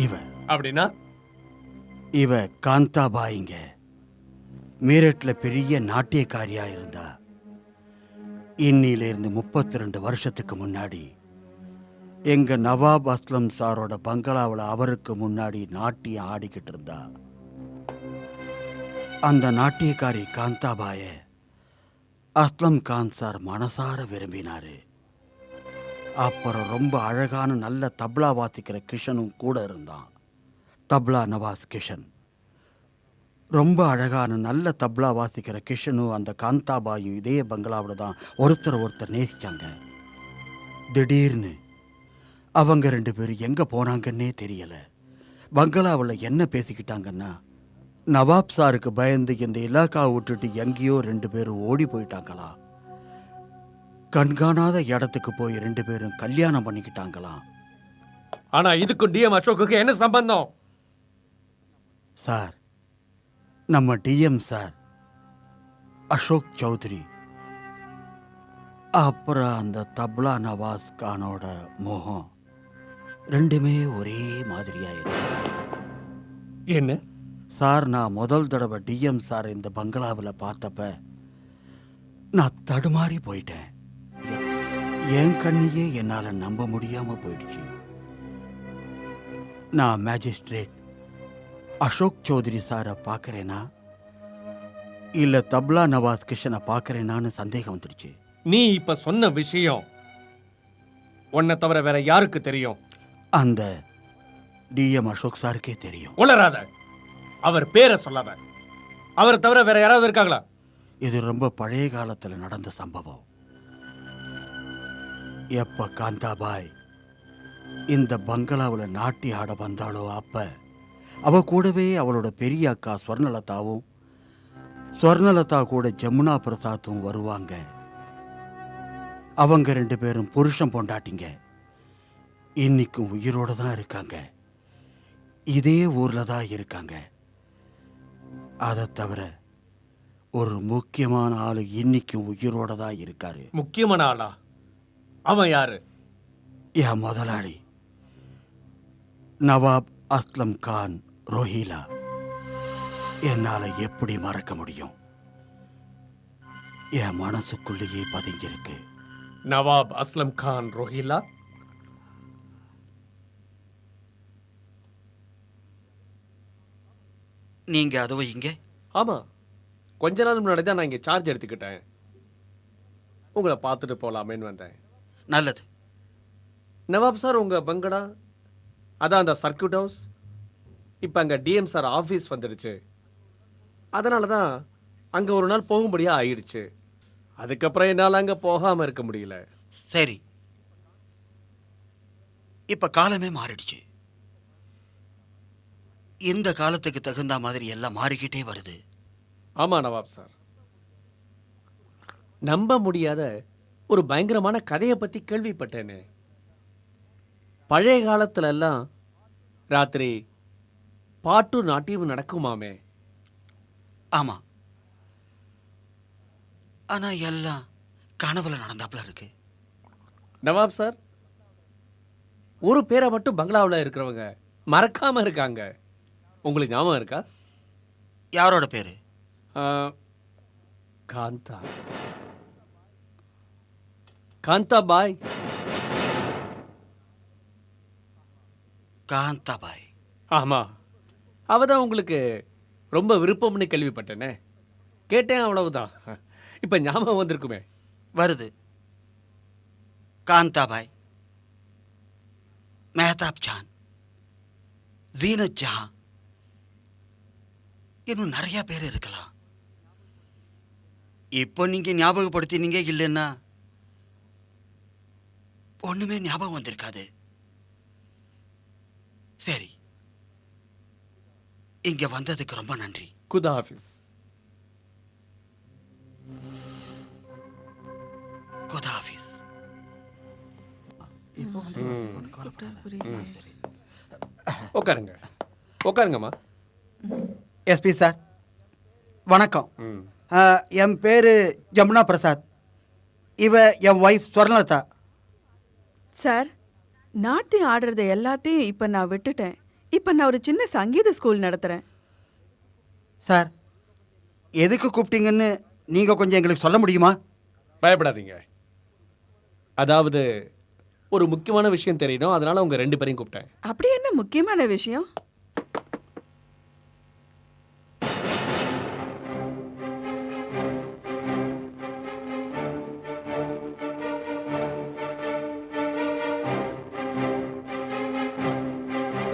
இவன். அப்படின்னா இவ காந்தாபாயிங்க. மீரட்ல பெரிய நாட்டியக்காரியா இருந்தா. இன்னிலிருந்து 32 வருஷத்துக்கு முன்னாடி எங்க நவாப் அஸ்லம் சாரோட பங்களாவில் அவருக்கு முன்னாடி நாட்டியம் ஆடிக்கிட்டு இருந்தா. அந்த நாட்டியக்காரி காந்தாபாய அஸ்லம் கான் சார் மனசார விரும்பினாரு. அப்புறம் ரொம்ப அழகான நல்ல தப்லா வாசிக்கிற கிஷனும் கூட இருந்தான். தப்லா நவாஸ் கிஷன். ரொம்ப அழகான நல்ல தப்லா வாசிக்கிற கிஷனும் அந்த காந்தாபாயும் இதே பங்களாவில் தான் ஒருத்தர் நேசிச்சாங்க. திடீர்னு அவங்க 2 பேரும் எங்க போனாங்கன்னே தெரியல. பங்களாவில் என்ன பேசிக்கிட்டாங்கன்னா, நவாப் சாருக்கு பயந்து இந்த இலாக்காவை விட்டுட்டு எங்கேயோ 2 பேரும் ஓடி போயிட்டாங்களாம். கண்காணாத இடத்துக்கு போய் 2 பேரும் கல்யாணம் பண்ணிக்கிட்டாங்களாம். ஆனா இதுக்கும் டிஎம் அசோக்குக்கு என்ன சம்பந்தம்? சார், நம்ம டிஎம் சார் அசோக் சௌத்ரி அப்புறம் அந்த தப்லா நவாஸ் கானோட முகம் ரெண்டுமே ஒரே மாதிரியா இருக்கு. என்ன சார், நான் முதல் தடவை டிஎம் சார் இந்த பங்களாவில் பார்த்தப்ப நான் தடுமாறி போயிட்டேன். என் கண்ணையே என்னால நம்ப முடியாம போயிடுச்சு. நான் மேஜிஸ்ட்ரேட் அசோக் சௌத்ரி சாரை பார்க்கறேனா இல்ல தப்லா நவாஸ் கிஷனை பார்க்கறேனான்னு சந்தேகம் வந்துடுச்சு. நீ இப்ப சொன்ன விஷயம் உன்னை தவிர வேற யாருக்கு தெரியும்? அந்த டிஎம் அசோக் சாருக்கே தெரியும். உளராத, அவர் பேரை சொல்லாத. அவரை தவிர வேற யாராவது இருக்காங்களா? இது ரொம்ப பழைய காலத்துல நடந்த சம்பவம். எப்ப காந்தாபாய் இந்த பங்களாவில் நாட்டி ஆட வந்தாளோ அப்ப அவ கூடவே அவளோட பெரிய அக்கா ஸ்வர்ணலதாவும் ஸ்வர்ணலதா கூட ஜமுனா பிரசாத்தும் வருவாங்க. அவங்க 2 பேரும் புருஷன் பொண்டாட்டிங்க. இன்னைக்கும் உயிரோட தான் இருக்காங்க. இதே ஊர்ல தான் இருக்காங்க. அதை தவிர ஒரு முக்கியமான ஆளு இன்னைக்கும் உயிரோட தான் இருக்காரு. முக்கியமான ஆளா? அவன் யாரு? என் முதலாளி நவாப் அஸ்லம் கான் ரோஹிலா. என்னால எப்படி மறக்க முடியும்? என் மனசுக்குள்ளேயே பதிஞ்சிருக்கு. நவாப் அஸ்லம் கான் ரோஹிலா? நீங்க அதுவோ இங்க? ஆமா, கொஞ்ச நாள் முன்னாடி தான் நான் இங்க சார்ஜ் எடுத்துக்கிட்டேன். உங்களை பார்த்துட்டு போலாமேன்னு வந்தேன். நல்லது. நவாப் சார், உங்க பங்களா அதான் அந்த சர்க்கியூட் ஹவுஸ் இப்போ அங்கே டிஎம் சார் ஆஃபீஸ் வந்துடுச்சு. அதனால தான் அங்கே ஒரு நாள் போகும்படியா ஆயிடுச்சு. அதுக்கப்புறம் என்னால் அங்கே போகாமல் இருக்க முடியல. சரி, இப்ப காலமே மாறிடுச்சு. இந்த காலத்துக்கு தகுந்த மாதிரி எல்லாம் மாறிக்கிட்டே வருது. ஆமாம் நவாப் சார், நம்ப முடியாத ஒரு பயங்கரமான கதையை பற்றி கேள்விப்பட்டேனே. பழைய காலத்துல எல்லாம் ராத்திரி பாட்டு நாட்டியம் நடக்குமாமே. ஆமா, ஆனா எல்லாம் கனவுல நடந்தாப்புல இருக்கு. நவாப் சார், ஒரு பேரை மட்டும் பங்களாவில் இருக்கிறவங்க மறக்காம இருக்காங்க. உங்களுக்கு ஞாபகம் இருக்கா? யாரோட பேரு? காந்தா. காந்தாபாய். காந்தாபாய். ஆமா, அவதான் உங்களுக்கு ரொம்ப விருப்பம்னு கேள்விப்பட்டேனே. கேட்டேன், அவ்வளவுதான். இப்ப ஞாபகம் வந்திருக்குமே. வருது. காந்தாபாய், மெஹதாப் ஜான், ஜீனத் ஜஹான், இன்னும் நிறைய பேர் இருக்கலாம். இப்போ நீங்க ஞாபகப்படுத்தினீங்க, இல்லைன்னா ஒண்ணுமே ஞாபகம் வந்திருக்காது. சரி, இங்க வந்ததுக்கு ரொம்ப நன்றி. குதா ஹாஃபிஸ். குதா ஹாஃபிஸ். சரி, உட்காருங்க, உட்காருங்கம்மா. எஸ்பி சார் வணக்கம். ம். என் பேர் ஜமுனா பிரசாத். இவ என் ஒய்ஃப் ஸ்வர்ணலதா. சார், நாட்டியம் ஆடுறத எல்லாத்தையும் இப்ப நான் விட்டுட்டேன். இப்ப நான் ஒரு சின்ன சங்கீத ஸ்கூல் நடத்துறேன். சார், எதுக்கு கூப்பிட்டீங்கன்னு நீங்க கொஞ்சம் எங்களுக்கு சொல்ல முடியுமா? பயப்படாதீங்க. அதாவது ஒரு முக்கியமான விஷயம் தெரியணும், அதனால உங்க 2 பேரையும் கூப்பிட்டேன். அப்படி என்ன முக்கியமான விஷயம்?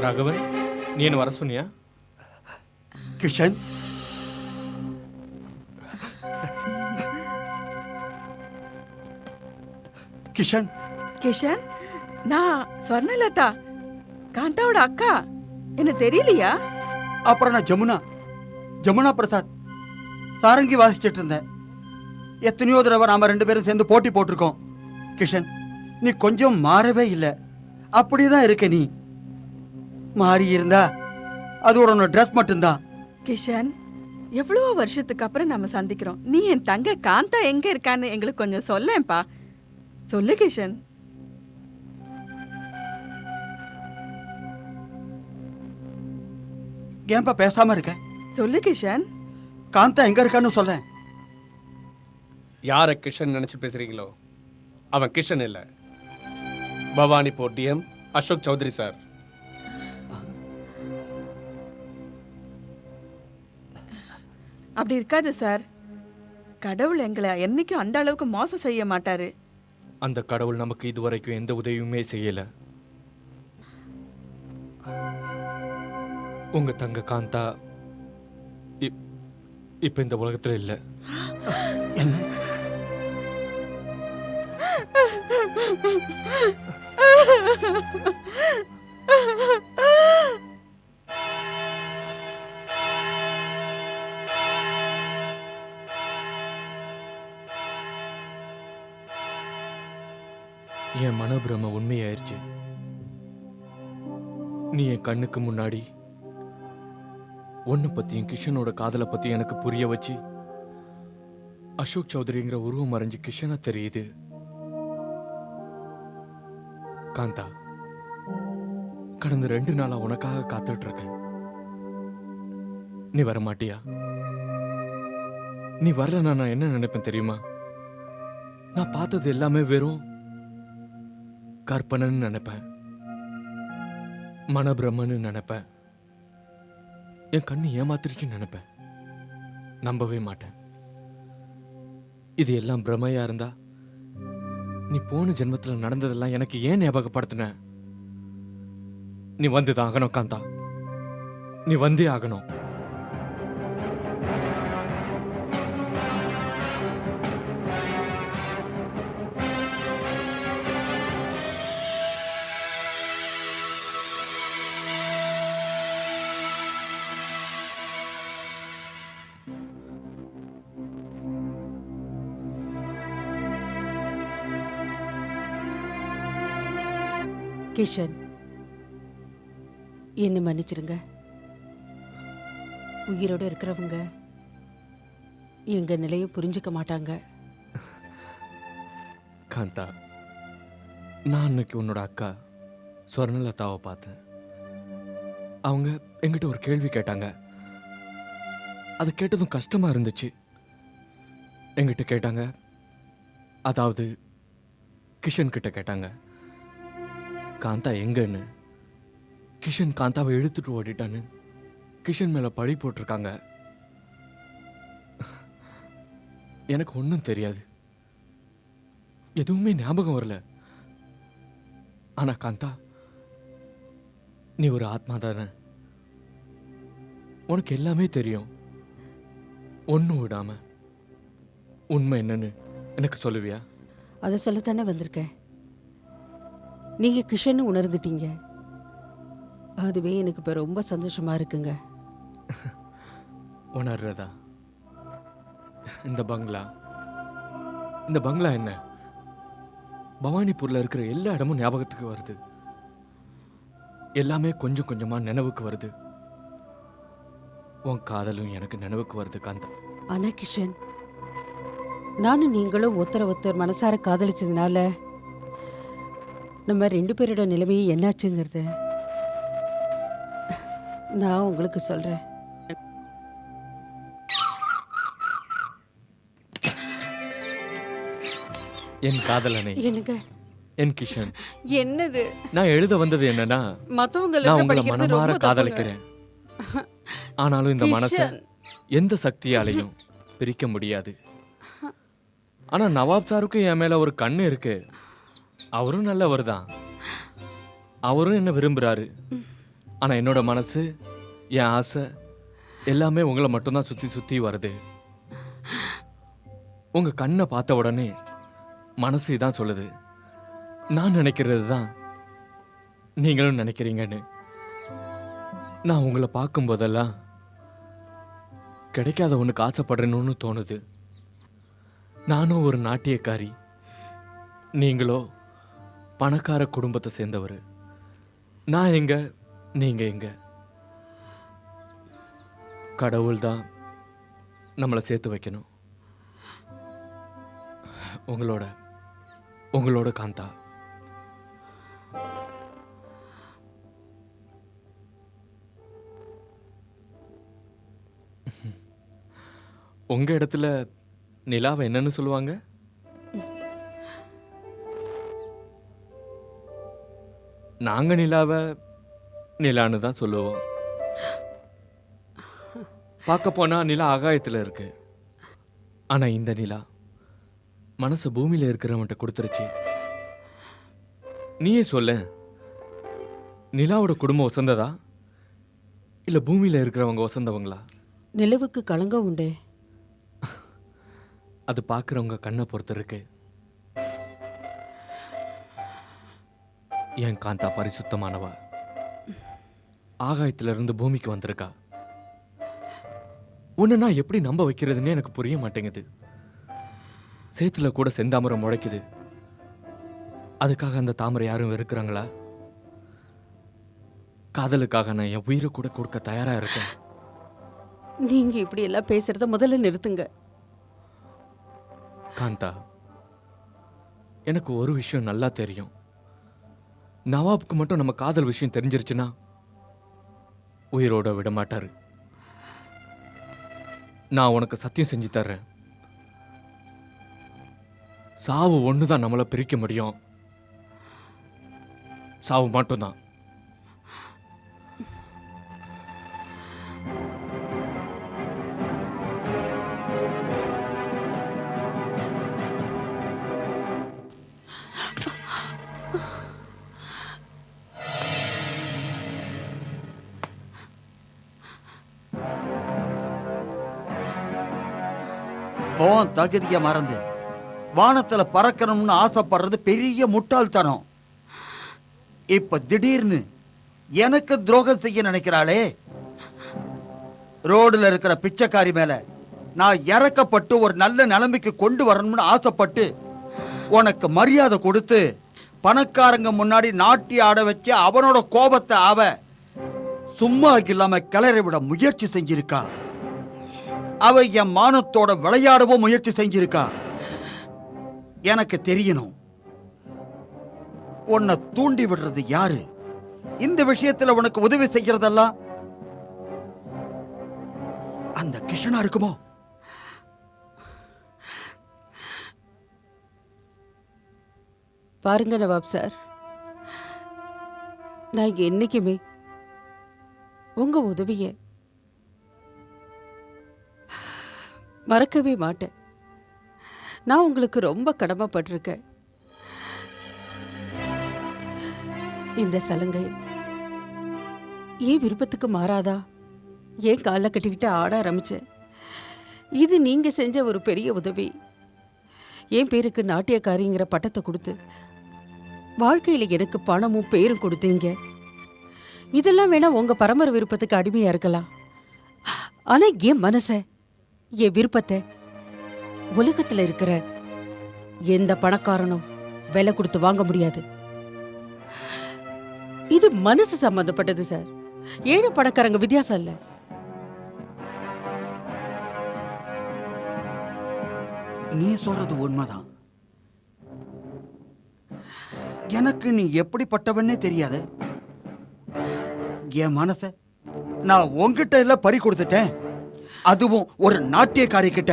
ராகவன், நீ என்ன வர சொன்னியா? கிஷன், கிஷன், கிஷன், நான் ஸ்வர்ணலதா, காந்தாவோட அக்கா. என்ன தெரியலையா? அப்புறம் நான் ஜமுனா பிரசாத் சாரங்கி வாசிச்சிட்டு இருந்தேன். எத்தனையோ தடவை நாம 2 பேரும் சேர்ந்து போட்டி போட்டிருக்கோம். கிஷன், நீ கொஞ்சம் மாறவே இல்லை. அப்படிதான் இருக்க நீ. மாறி இருந்தா அதோட உன்னோட ட்ரெஸ் மட்டும்தான். கிஷன், எவ்வளவோ வருஷத்துக்கு அப்புறம் நம்ம சந்திக்கிறோம். நீ என் தங்க காந்தா எங்க இருக்கான்னு எங்களுக்கு கொஞ்சம் சொல்லேன்ப்பா. சொல்லு கிஷன். ஏன்பா பேசாம இருக்க? சொல்லு கிஷன். காந்தா எங்க இருக்கான்னு சொல்ல. யாரை கிஷன் நினைச்சு பேசுறீங்களோ அவன் கிஷன் இல்ல, பவானிபூர் டிஎம் அசோக் சௌத்ரி சார். அப்படி இருக்காது சார். கடவுள் எங்களை என்னைக்கும் அந்த அளவுக்கு மோசம் செய்ய மாட்டாரு. அந்த கடவுள் நமக்கு இதுவரைக்கும் எந்த உதவியுமே செய்யல. உங்க தங்க காந்தா இப்ப இந்த உலகத்துல இல்ல. என்ன? என் மனோபிரம உண்மையாயிருச்சு. நீ என் கண்ணுக்கு முன்னாடி உன்னை பத்தியும் கிஷனோட காதலை பத்தியும் எனக்கு புரிய வச்சு அசோக் சௌத்ரிங்கிற உருவம் மறைஞ்சு கிஷனா தெரியுது. காந்தா, கடந்த 2 நாளா உனக்காக காத்துட்டு இருக்கேன். நீ வர மாட்டியா? நீ வரலன்னா நான் என்ன நினைப்பேன் தெரியுமா? நான் பார்த்தது எல்லாமே வெறும் கற்பனைன்னு நினைப்பேன், மனபிரமன்னு நினைப்பேன், என் கண்ணு ஏமாத்திருச்சுன்னு நினைப்பேன். நம்பவே மாட்டேன். இது எல்லாம் பிரமையா இருந்தா நீ போன ஜென்மத்துல நடந்ததெல்லாம் எனக்கு ஏன் ஞாபகப்படுத்தின? நீ வந்துதான் ஆகணும் காந்தா, நீ வந்தே ஆகணும். கிஷன், என்ன மன்னிச்சிருங்க. உயிரோட இருக்கிறவங்க எங்க நிலையை புரிஞ்சுக்க மாட்டாங்க. காந்தா, நான் அன்னைக்கு உன்னோட அக்கா ஸ்வர்ணலதாவை பார்த்தேன். அவங்க என்கிட்ட ஒரு கேள்வி கேட்டாங்க. அதை கேட்டதும் கஷ்டமா இருந்துச்சு. என்கிட்ட கேட்டாங்க, அதாவது கிஷன் கிட்ட கேட்டாங்க, காந்தா எங்கன்னு. கிஷன் காந்தாவை இழுத்துட்டு ஓடிட்டான்னு கிஷன் மேல பழி போட்டிருக்காங்க. எனக்கு ஒன்றும் தெரியாது, எதுவுமே ஞாபகம் வரல. ஆனா காந்தா, நீ ஒரு ஆத்மா தானே, உனக்கு எல்லாமே தெரியும். ஒன்றும் விடாம உண்மை என்னன்னு எனக்கு சொல்லுவியா? அதை சொல்லத்தானே வந்திருக்கேன். நீங்க கிஷன் உணர்ந்துட்டீங்க, அதுவே எனக்கு இப்ப ரொம்ப சந்தோஷமா இருக்குங்க. உணர்றதா? இந்த பங்களா என்ன? பவானிபூர்ல இருக்கிற எல்லா இடமும் ஞாபகத்துக்கு வருது. எல்லாமே கொஞ்சம் கொஞ்சமா நினைவுக்கு வருது. உன் காதலும் எனக்கு நினைவுக்கு வருது காந்தா. ஆனா கிஷன், நானும் நீங்களும் ஒருத்தர் மனசார காதலிச்சதுனால நம்ம 2 பேரோட நிலைமையை என்னாச்சுங்கிறத நான் உங்களுக்கு சொல்றேன். என் காதலனை, என்னங்க என் கிஷன், என்னது? நான் எழுத வந்தது என்னன்னா, நான் உங்களை மனமாற காதலிக்கிறேன். ஆனாலும் இந்த மனசை எந்த சக்தியாலையும் பிரிக்க முடியாது. ஆனா நவாப் சாருக்கும் என் மேல ஒரு கண்ணு இருக்கு. அவரும் நல்லவர் தான், அவரும் என்ன விரும்புறாரு. ஆனா என்னோட மனசு, என் ஆசை எல்லாமே உங்களை மட்டும்தான் சுத்தி சுத்தி வருது. உங்க கண்ணை பார்த்த உடனே மனசு இதான் சொல்லுது, நான் நினைக்கிறது தான் நீங்களும் நினைக்கிறீங்கன்னு. நான் உங்களை பார்க்கும் போதெல்லாம் கிடைக்காத ஒண்ணுக்கு ஆசைப்படுறேன்னு தோணுது. நானும் ஒரு நாட்டியக்காரி, நீங்களோ பணக்கார குடும்பத்தை சேர்ந்தவர். நான் எங்க, நீங்க எங்க? கடவுள் தான் நம்மளை சேர்த்து வைக்கணும். உங்களோட காந்தா. உங்க இடத்துல நிலாவை என்னன்னு சொல்லுவாங்க? நாங்க நிலாவை நிலான்னு தான் சொல்லுவோம். பார்க்க போனா நிலா ஆகாயத்துல இருக்கு. ஆனா இந்த நிலா மனசு பூமியில இருக்கிறவன்ட்ட கொடுத்துருச்சு. நீயே சொல்ல, நிலாவோட குடும்பம் வசந்ததா இல்ல பூமியில இருக்கிறவங்க வசந்தவங்களா? நிலவுக்கு களங்கம் உண்டே. அது பார்க்கறவங்க கண்ணை பொறுத்து இருக்கு. என் காந்தா பரிசுத்தமானவா, ஆகாயத்துல இருந்து பூமிக்கு வந்திருக்கா. உன்னை நான் எப்படி நம்ப வைக்கிறதுன்னு எனக்கு புரிய மாட்டேங்குது. சேத்துல கூட செந்தாமரை முளைக்குது. அதுக்காக அந்த தாமரை யாரும் வெறுக்கிறாங்களா? காதலுக்காக நான் என் உயிரை கூட கொடுக்க தயாரா இருக்கேன். நீங்க இப்படி எல்லாம் பேசுறத முதல்ல நிறுத்துங்க. காந்தா, எனக்கு ஒரு விஷயம் நல்லா தெரியும். நவாப்க்கு மட்டும் நம்ம காதல் விஷயம் தெரிஞ்சிருச்சுன்னா உயிரோட விட மாட்டாரு. நான் உனக்கு சத்தியம் செஞ்சு தர்றேன். சாவு ஒண்ணுதான் நம்மளை பிரிக்க முடியும். சாவு மட்டும்தான். தகுதிய மறந்து வானத்துல பறக்கணும்னு ஆசைப்படுறது பெரிய முட்டாள்தனம். இப்ப திடீர்னு எனக்கு துரோகம் செய்ய நினைக்கிறாளே. ரோடுல இருக்கிற பிச்சைக்காரி மேல நான் இறக்கப்பட்டு ஒரு நல்ல நிலைமைக்கு கொண்டு வரணும்னு ஆசைப்பட்டு உனக்கு மரியாதை கொடுத்து பணக்காரங்க முன்னாடி நாட்டி ஆட வச்சு அவனோட கோபத்தை அவ சும்மா இல்லாம கிளறி விட முயற்சி செஞ்சிருக்கா. அவ என் மானத்தோட விளையாடவும் முயற்சி செஞ்சிருக்கா. எனக்கு தெரியணும், உன்னை தூண்டி விடுறது யாரு? இந்த விஷயத்துல உனக்கு உதவி செய்யறதெல்லாம் அந்த கிருஷ்ணா இருக்குமோ? பாருங்க நவாப் சார், நான் என்னைக்குமே உங்க உதவிய மறக்கவே மாட்டேன். நான் உங்களுக்கு ரொம்ப கடமைப்பட்டிருக்கேன். இந்த சலங்கை ஏன் விருப்பத்துக்கு மாறாதா? ஏன் காலை கட்டிக்கிட்டு ஆட ஆரம்பிச்சேன். இது நீங்க செஞ்ச ஒரு பெரிய உதவி. என் பேருக்கு நாட்டியக்காரிங்கிற பட்டத்தை கொடுத்து வாழ்க்கையில எனக்கு பணமும் பேரும் கொடுத்தீங்க. இதெல்லாம் வேணா உங்க பரம்பரை விருப்பத்துக்கு அடிமையா இருக்கலாம். ஆனா என் மனச, என் விருப்பத்தை உலகத்துல இருக்கிற எந்த பணக்காரனும் விலை கொடுத்து வாங்க முடியாது. இது மனசு சம்பந்தப்பட்டது சார். ஏழை பணக்காரங்க வித்தியாசம் இல்ல. நீ சொல்றது உண்மைதான். எனக்கு நீ எப்படிப்பட்டவன்னே தெரியாது. என் மனச நான் உன்கிட்ட எல்லாம் பறி கொடுத்துட்டேன், அதுவும் ஒரு நாட்டியக்காரி கிட்ட.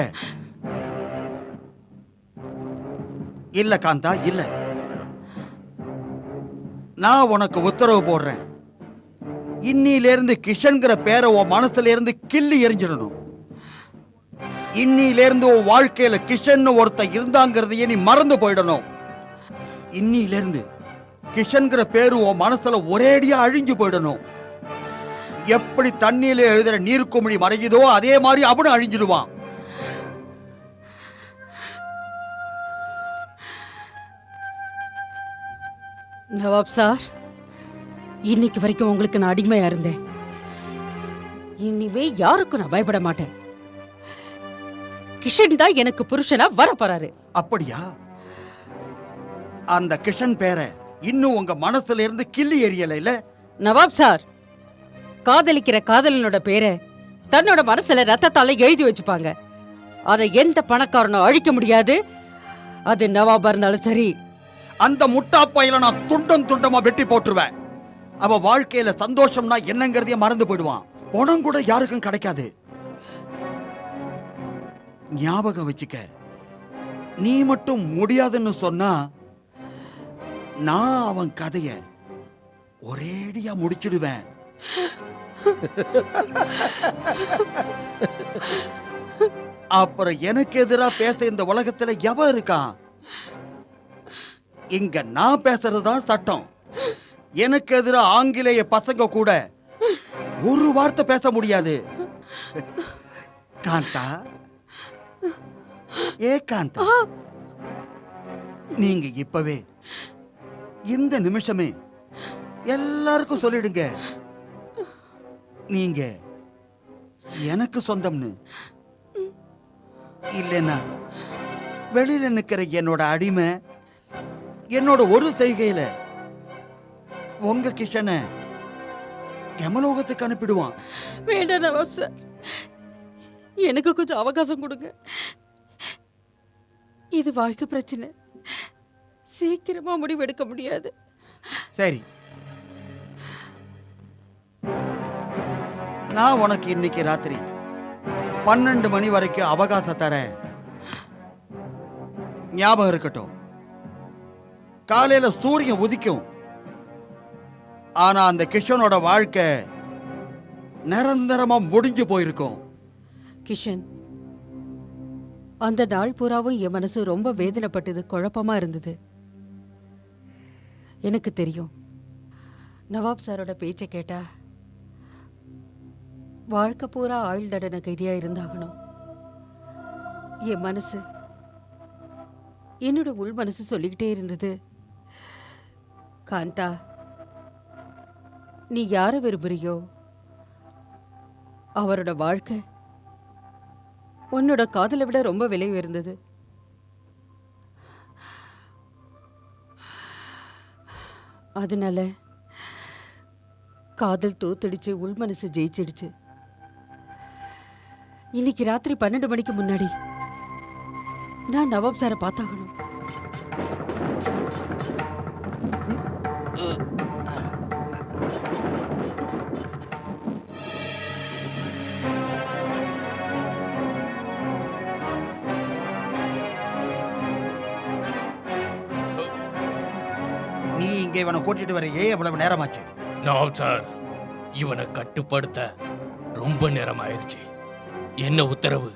இல்ல காந்தா, இல்ல. நான் உனக்கு உத்தரவு போடுறேன். இன்னிலிருந்து கிஷன்கிற பேரை உன் மனசுல இருந்து கிள்ளி எரிஞ்சிடணும். இன்னிலிருந்து உன் வாழ்க்கையில கிஷன் ஒருத்தன் இருந்தாங்கிறதையே நீ மறந்து போயிடணும். இன்னிலிருந்து கிஷன்கிற பேரு உன் மனசுல ஒரேடியா அழிஞ்சு போயிடணும். எப்படி தண்ணியில எழுதுற நீர்க்குமிழி மறையுதோ அதே மாதிரி அவனும் அழிஞ்சிடுவான். நவாப் சார், இன்னைக்கு வரைக்கும் உங்களுக்கு நான் அடிமையா இருந்தேன். இனிமே யாருக்கும் நான் பயப்பட மாட்டேன். கிஷன் தான் எனக்கு புருஷனா வர போறாரு. அப்படியா? அந்த கிஷன் பேரை இன்னும் உங்க மனசுல இருந்து கிள்ளி எறியல இல்ல? நவாப் சார், காதலிக்கிற காதலனோட பேரை தன்னோட மனசுல ரத்தத்தால எழுதி வச்சுப்பாங்க. அதை எந்த பணக்காரனும் அழிக்க முடியாது. அது நவாபா இருந்தாலும் சரி. அந்த முட்டா பையல நான் துண்டம் துண்டமா வெட்டி போட்டுருவேன். அவ வாழ்க்கையில சந்தோஷம்னா என்னங்கிறதையே மறந்து போயிடுவான். பணம் கூட யாருக்கும் கிடைக்காது. ஞாபகம் வச்சுக்க. நீ மட்டும் முடியாதுன்னு சொன்னா நான் அவன் கதைய ஒரேடியா முடிச்சிடுவேன். அப்புறம் எனக்கு எதிரா பேச இந்த உலகத்துல எவன் இருக்கான்? இங்க நான் பேசுறதுதான் சட்டம். எனக்கு எதிரா ஆங்கிலேய பசங்க கூட ஒரு வார்த்தை பேச முடியாது. காந்தா, ஏ காந்தா, நீங்க இப்பவே இந்த நிமிஷமே எல்லாருக்கும் சொல்லிடுங்க, நீங்க எனக்கு சொந்தம்னு. இல்லைன்னா வெளியில நிக்கிற என்னோட அடிமை என்னோட ஒரு செய்கையில உங்க கிஷனை யமலோகத்துக்கு அனுப்பிடுவான். வேண்டாம் நவாப் சார், எனக்கு கொஞ்சம் அவகாசம் கொடுங்க. இது வாழ்க்கை பிரச்சனை, சீக்கிரமா முடிவெடுக்க முடியாது. சரி, நான் உனக்கு இன்னைக்கு ராத்திரி 12 மணி வரைக்கும் அவகாசம் தரேன். ஞாபகம் இருக்கட்டும், காலையில சூரியன் உதிக்கும். ஆனா அந்த கிஷனோட வாழ்க்கை நிரந்தரமா முடிஞ்சு போயிருக்கும். கிஷன், அந்த நாள் பூராவும் என் மனசு ரொம்ப வேதனைப்பட்டது, குழப்பமா இருந்தது. எனக்கு தெரியும், நவாப் சாரோட பேச்சை கேட்டா வாழ்க்கை பூரா ஆயுள் தண்டனை கைதியா இருந்தாகணும். என் மனசு, என்னோட உள் மனசு சொல்லிக்கிட்டே இருந்தது, காந்தா, நீ யாரை விரும்புறியோ அவரோட வாழ்க்கை உன்னோட காதலை விட ரொம்ப விலை உயர்ந்தது. அதனால காதல் தோத்துடுச்சு, உள் மனசு ஜெயிச்சிடுச்சு. இன்னைக்கு ராத்திரி 12 மணிக்கு முன்னாடி நான் நவாப் சாரை பார்த்தாகணும். நீ இங்க இவனை கூட்டிட்டு வரையே எவ்வளவு நேரமாச்சு? நவாப் சார், இவனை கட்டுப்படுத்த ரொம்ப நேரம் ஆயிடுச்சு. என்ன உத்தரவு?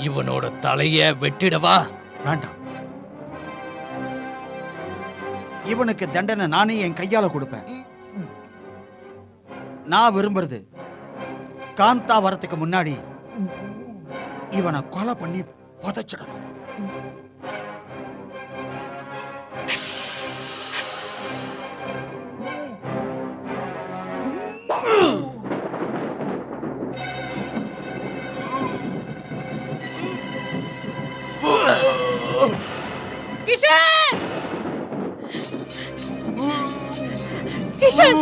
இவனோட தலைய வெட்டிடவா? வேண்டாம், இவனுக்கு தண்டனை நானே என் கையால கொடுப்பேன். நான் விரும்புறது காந்தா வரத்துக்கு முன்னாடி இவனை கொலை பண்ணி புதைச்சிடணும். கிஷன்! கிஷன்!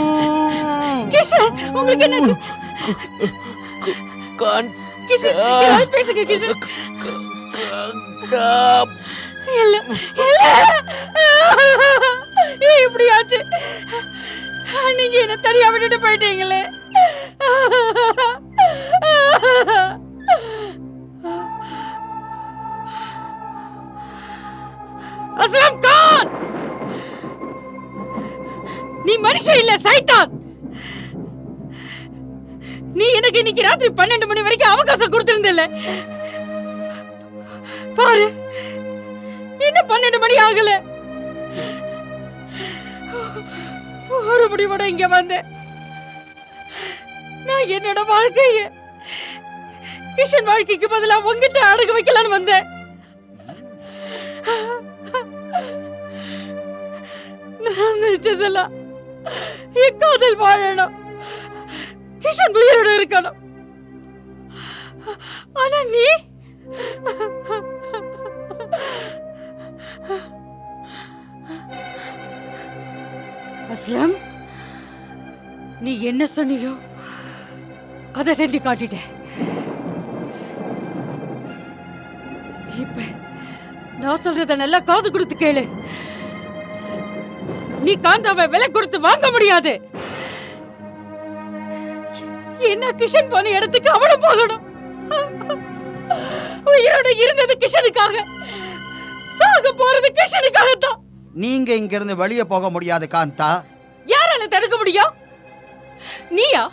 கிஷன், உங்களுக்கு என்னாச்சு? கிஷன், ஏதாவது பேசுங்க கிஷன். இல்ல, இல்ல. ஏன் இப்படி ஆச்சு? நீங்க என்ன தனியா விட்டுட்டு போயிட்டீங்களே. அஸ்லாம் கான், நீ மனுஷன் இல்ல, சைத்தான். நீ எனக்கு இன்னைக்கு ராத்திரி 12 மணி வரைக்கும் அவகாசம் கொடுத்திருந்தல. பாரு, இன்னும் 12 மணி ஆகல. ஒரு முடிவோட இங்க வந்தேன். நான் என்னோட வாழ்க்கைய கிஷன் வாழ்க்கைக்கு பதிலா உங்ககிட்ட அடகு வைக்கலான்னு வந்தேன். நான் நினைச்சதெல்லாம் என் காதல் வாழணும், கிஷன் உயிரோட இருக்கணும். ஆனா நீ அஸ்லம், நீ என்ன சொன்னியோ அதை செஞ்சு காட்டிட்ட. இப்ப நான் சொல்றத நல்லா காது கொடுத்து கேளு. நீ காந்தாவை விலை கொடுத்து வாங்க முடியாது. என்ன கிஷன் போன இடத்துக்கு அவனும் போகணும். உயிரோட இருந்தது கிஷனுக்காக, சாக போறது கிஷனுக்காகத்தான். நீங்க இங்க இருந்து வெளியே போக முடியாது காந்தா. யாரால தடுக்க முடியும்? நீயா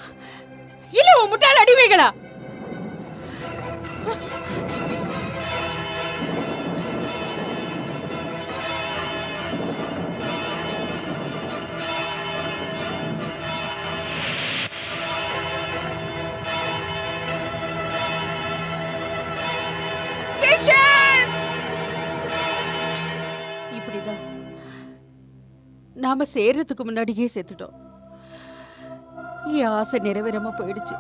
இல்ல உன் முட்டாள் அடிமைகளா? இப்படிதான் நாம சேர்றதுக்கு முன்னாடியே செத்துட்டோம். என் ஆசை நிறைவேறாம போயிடுச்சு.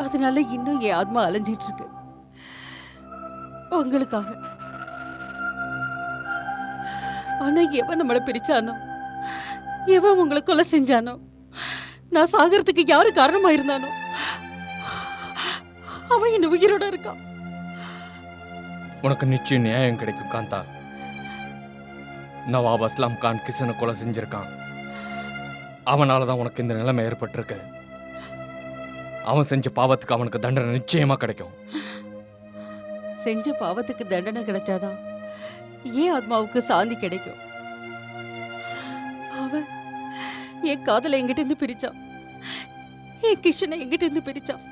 அதனால இன்னும் என் ஆத்மா அலைஞ்சிட்டு இருக்கு உங்களுக்காக. ஆனா எவன் நம்மளை பிரிச்சானோ, எவன் உங்களை கொலை செஞ்சானோ, நான் சாகறதுக்கு யாரு காரணமா இருந்தானோ அவன் என்ன உயிரோட இருக்கான். உனக்கு நிச்சயம் நியாயம் கிடைக்கும் காந்தா. நவாப் அஸ்லாம் கான் கிஷனை கொலை செஞ்சிருக்கான். அவனாலதான் உனக்கு இந்த நிலைமை ஏற்பட்டிருக்கு. அவன் செஞ்ச பாவத்துக்கு அவனுக்கு தண்டனை நிச்சயமா கிடைக்கும். செஞ்ச பாவத்துக்கு தண்டனை கிடைச்சாதான் ஏன் ஆத்மாவுக்கு சாந்தி கிடைக்கும். அவன் என் காதலை எங்கிட்ட இருந்து பிரிச்சான், என் கிஷனை எங்கிட்ட இருந்து பிரிச்சான்.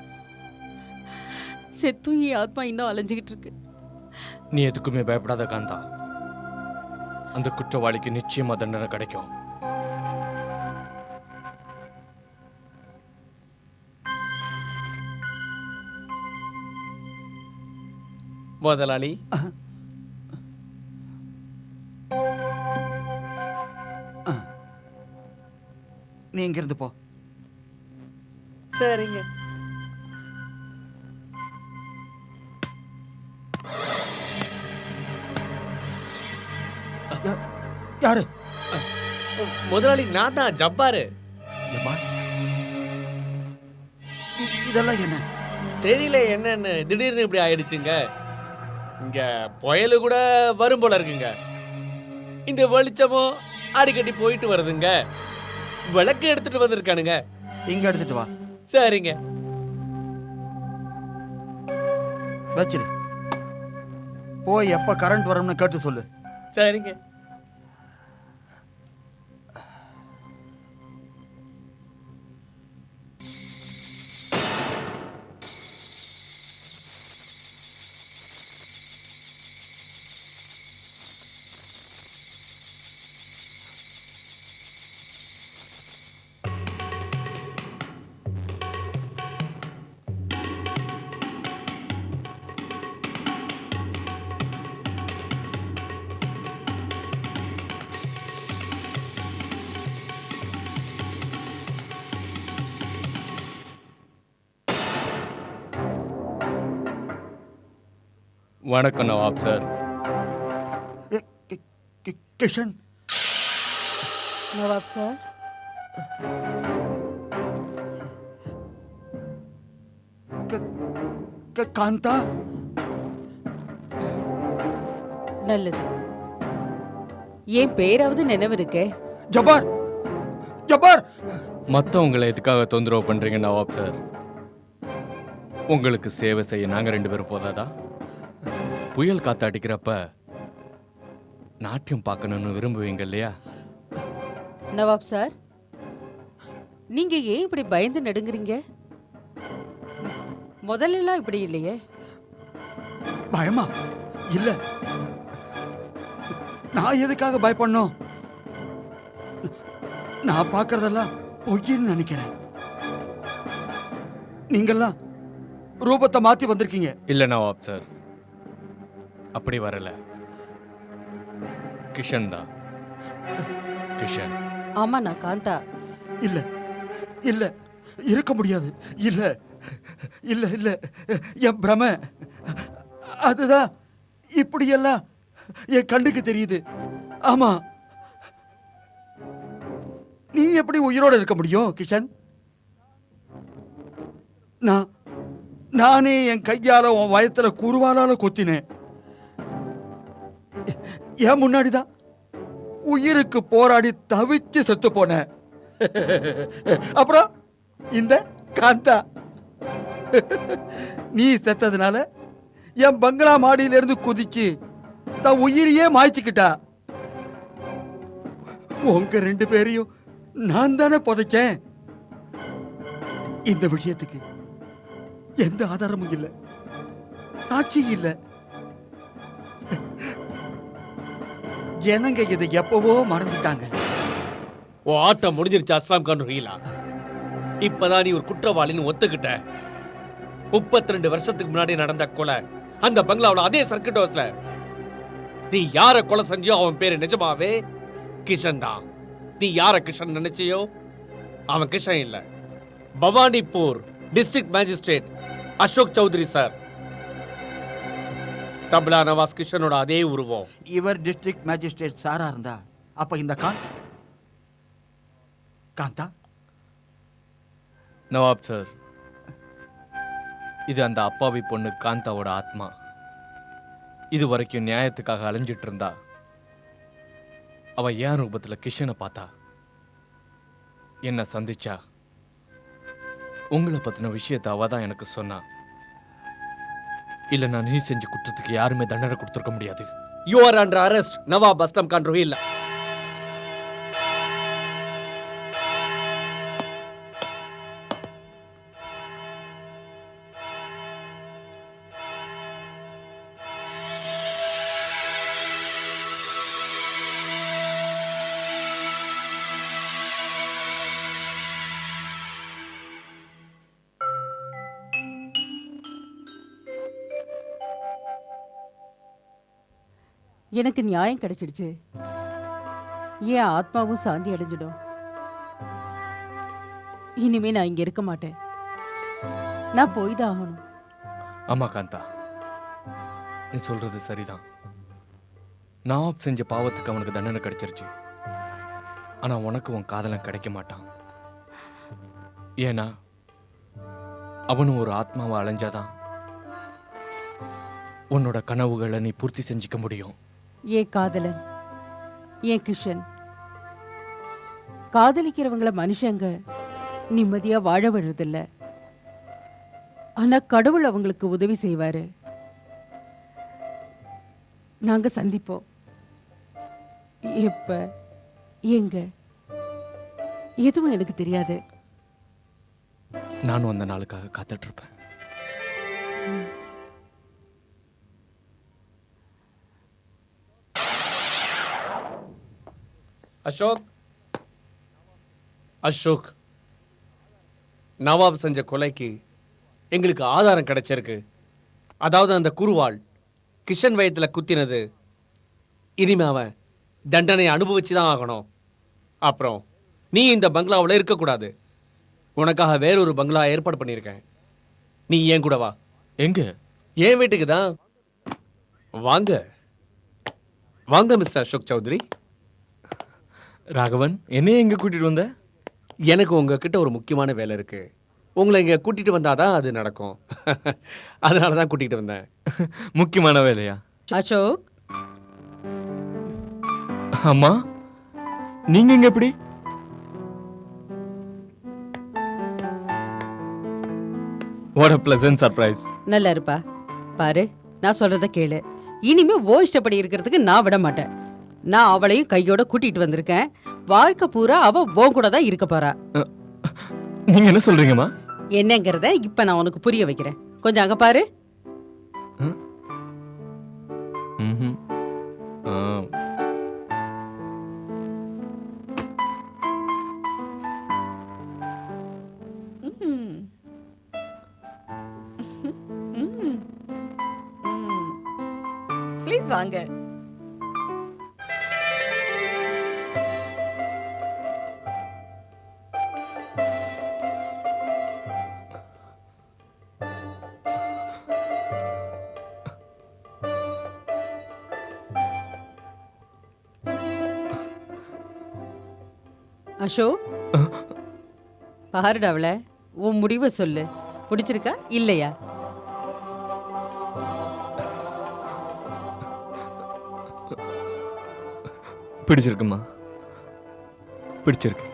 செத்தும் என் ஆத்மா இன்னும் அலைஞ்சுகிட்டு இருக்கு. நீ எதுக்குமே பயப்படாத காந்தா. அந்த குற்றவாளிக்கு நிச்சயமா தண்டனை கிடைக்கும். முதலாளி, நீ இங்க இருந்து போ. சரிங்க. யாரு? முதலாளி, நான் தான் ஜப்பாரு. இதெல்லாம் என்ன? தெரியல என்னன்னு திடீர்னு இப்படி ஆயிடுச்சுங்க. இங்க புயலு கூட வரும் போல இருக்குங்க. இந்த வெளிச்சமும் அடிக்கடி போயிட்டு வருதுங்க. விளக்கு எடுத்துட்டு வந்திருக்கானுங்க. இங்க எடுத்துட்டு வா. சரிங்க. வச்சிரு. போய் எப்ப கரண்ட் வரும்னு கேட்டு சொல்லு. சரிங்க. வணக்கம் நவாப் சார். கிஷன். நவாப் சார், காந்தா. நல்லது. என் பேராவது நினைவு இருக்கே. ஜபார், ஜபார். மத்தவங்களை எதுக்காக தொந்தரவு பண்றீங்க நவாப் சார்? உங்களுக்கு சேவை செய்ய நாங்க 2 பேரும் போதாதா? புயல் காத்து அடிக்கிறப்ப நாட்டியம் பார்க்கணும்னு விரும்புவீங்க இல்லையா? நவாப் சார், நீங்க ஏன் இப்படி பயந்து நடுங்குறீங்க? முதல்ல எல்லாம் இப்படி இல்லையே. பயமா? இல்ல. நான் எதுக்காக பயப்படணும்? நான் பார்க்கறதெல்லாம் பொய்ன்னு நினைக்கிறேன். நீங்கெல்லாம் ரூபத்தை மாத்தி வந்திருக்கீங்க. இல்ல நவாப் சார், அப்படி வரல. கிஷன் தான். கிஷன். ஆமா நான் காந்தா. இல்ல இல்ல இருக்க முடியாது. இல்ல இல்ல இல்ல என் பிரம. அதுதான் இப்படியெல்லாம் என் கண்ணுக்கு தெரியுது. ஆமா, நீ எப்படி உயிரோட இருக்க முடியும் கிஷன்? நானே என் கையால உன் வயத்துல குருவாலால கொத்தினேன். என் முன்னாடிதான் உயிருக்கு போராடி தவிச்சு செத்து போனேன். அப்புறம் இந்த காந்தா நீ செத்ததுனால என் பங்களா மாடியில இருந்து குதிச்சு தன் உயிரையே மாய்ச்சிக்கிட்டா. உங்க 2 பேரையும் நான் தானே புதைச்சேன். இந்த விஷயத்துக்கு எந்த ஆதாரமும் இல்லை, சாட்சி இல்லை. ஜனங்க இதை எப்பவோ மறந்துட்டாங்க. உன் ஆட்டம் முடிஞ்சிருச்சு அஸ்லாம் கான் ரோஹிலா. இப்பதான் நீ ஒரு குற்றவாளின்னு ஒத்துக்கிட்ட. 32 வருஷத்துக்கு முன்னாடி நடந்த கொலை அந்த பங்களாவுல அதே சர்க்கிட் ஹவுஸ்ல. நீ யார கொலை செஞ்சியோ அவன் பேரு நிஜமாவே கிஷன் தான். நீ யார கிஷன் நினைச்சியோ அவன் கிஷன் இல்ல. Bhawanipur district magistrate Ashok Chowdhury sir. Tabla Nawaz கிஷனோட அதே உருவம். இவர் டிஸ்ட்ரிக்ட் மேஜிஸ்ட்ரேட் சாரா இருந்தா அப்ப இந்த காந்தா நவாப் சார், இது அந்த அப்பாவி பொண்ணு காந்தாவோட ஆத்மா. இது வரைக்கும் நியாயத்துக்காக அலைஞ்சிட்டு இருந்தா. அவ ஏன் ரூபத்துல கிஷனை பார்த்தா, என்ன சந்திச்சா. உங்களை பத்தின விஷயத்தை அவ தான் எனக்கு சொன்னா. இல்ல நான் நீ செஞ்ச குற்றத்துக்கு யாருமே தண்டனை கொடுத்துருக்க முடியாது. You are under arrest, நவாப் அஸ்லம் கான் ரோஹிலா. எனக்கு நியாயம் கிடைச்சிடுச்சு. என் ஆத்மாவும் சாந்தி அடைஞ்சிடும். இனிமே நான் இங்க இருக்க மாட்டேன். நான் போய் தான் ஆகணும். ஆமா காந்தா, நீ சொல்றது சரிதான். நவாப் செஞ்ச பாவத்துக்கு அவனுக்கு தண்டனை கிடைச்சிருச்சு. ஆனா உனக்கு உன் காதலன் கிடைக்க மாட்டான். ஏன்னா அவனும் ஒரு ஆத்மாவை அலைஞ்சாதான் உன்னோட கனவுகளை நீ பூர்த்தி செஞ்சுக்க முடியும். ஏன் காதலன், ஏன் கிஷன், காதலிக்கிறவங்கள மனுஷங்க நிம்மதியா வாழ விடுறதில்ல. ஆனா கடவுள் அவங்களுக்கு உதவி செய்வாரு. நாங்க சந்திப்போம். எப்ப, எங்க, எதுவும் எனக்கு தெரியாது. நானும் அந்த நாளுக்காக காத்துட்டு இருப்பேன். அசோக், அசோக், நவாப் செஞ்ச கொலைக்கு எங்களுக்கு ஆதாரம் கிடைச்சிருக்கு. அதாவது அந்த குருவாள் கிஷன் வயத்துல குத்தினது. இனிமே அவன் தண்டனை அனுபவிச்சு தான் ஆகணும். அப்புறம் நீ இந்த பங்களாவில் இருக்கக்கூடாது. உனக்காக வேறொரு பங்களா ஏற்பாடு பண்ணியிருக்கேன். நீ ஏன் கூட வா. எங்க? என் வீட்டுக்கு தான். வாங்க வாங்க மிஸ்டர் அசோக் சௌத்ரி. ராகவன், என்னையே எங்க கூட்டிட்டு வந்த? எனக்கு உங்ககிட்ட ஒரு முக்கியமான வேலை இருக்கு. உங்களை இங்க கூட்டிட்டு வந்தாதான் அது நடக்கும். அதனால தான் கூட்டிட்டு வந்தேன். முக்கியமான வேலையா? அசோக், அம்மா, நீங்க இங்க எப்படி? What a pleasant surprise. நல்லா இருப்பா. பாரு, நான் சொல்றத கேளு. இனிமே ஓ இஷ்டப்படி இருக்கிறதுக்கு நான் விட மாட்டேன். நான் அவளையும் கையோட கூட்டிட்டு வந்திருக்கேன். வாழ்க்கை பூரா அவ உன் கூட தான் இருக்க போறா. நீங்க என்ன சொல்றீங்கம்மா? என்னங்கறத இப்ப நான் உனக்கு புரிய வைக்கிறேன். கொஞ்சம் அங்க பாரு. ம்ஹும். ஆ. ம்ஹும். ப்ளீஸ் வாங்க. அசோக், பாருடா அவளை. உன் முடிவை சொல்லு. பிடிச்சிருக்கா இல்லையா? பிடிச்சிருக்குமா? பிடிச்சிருக்கு.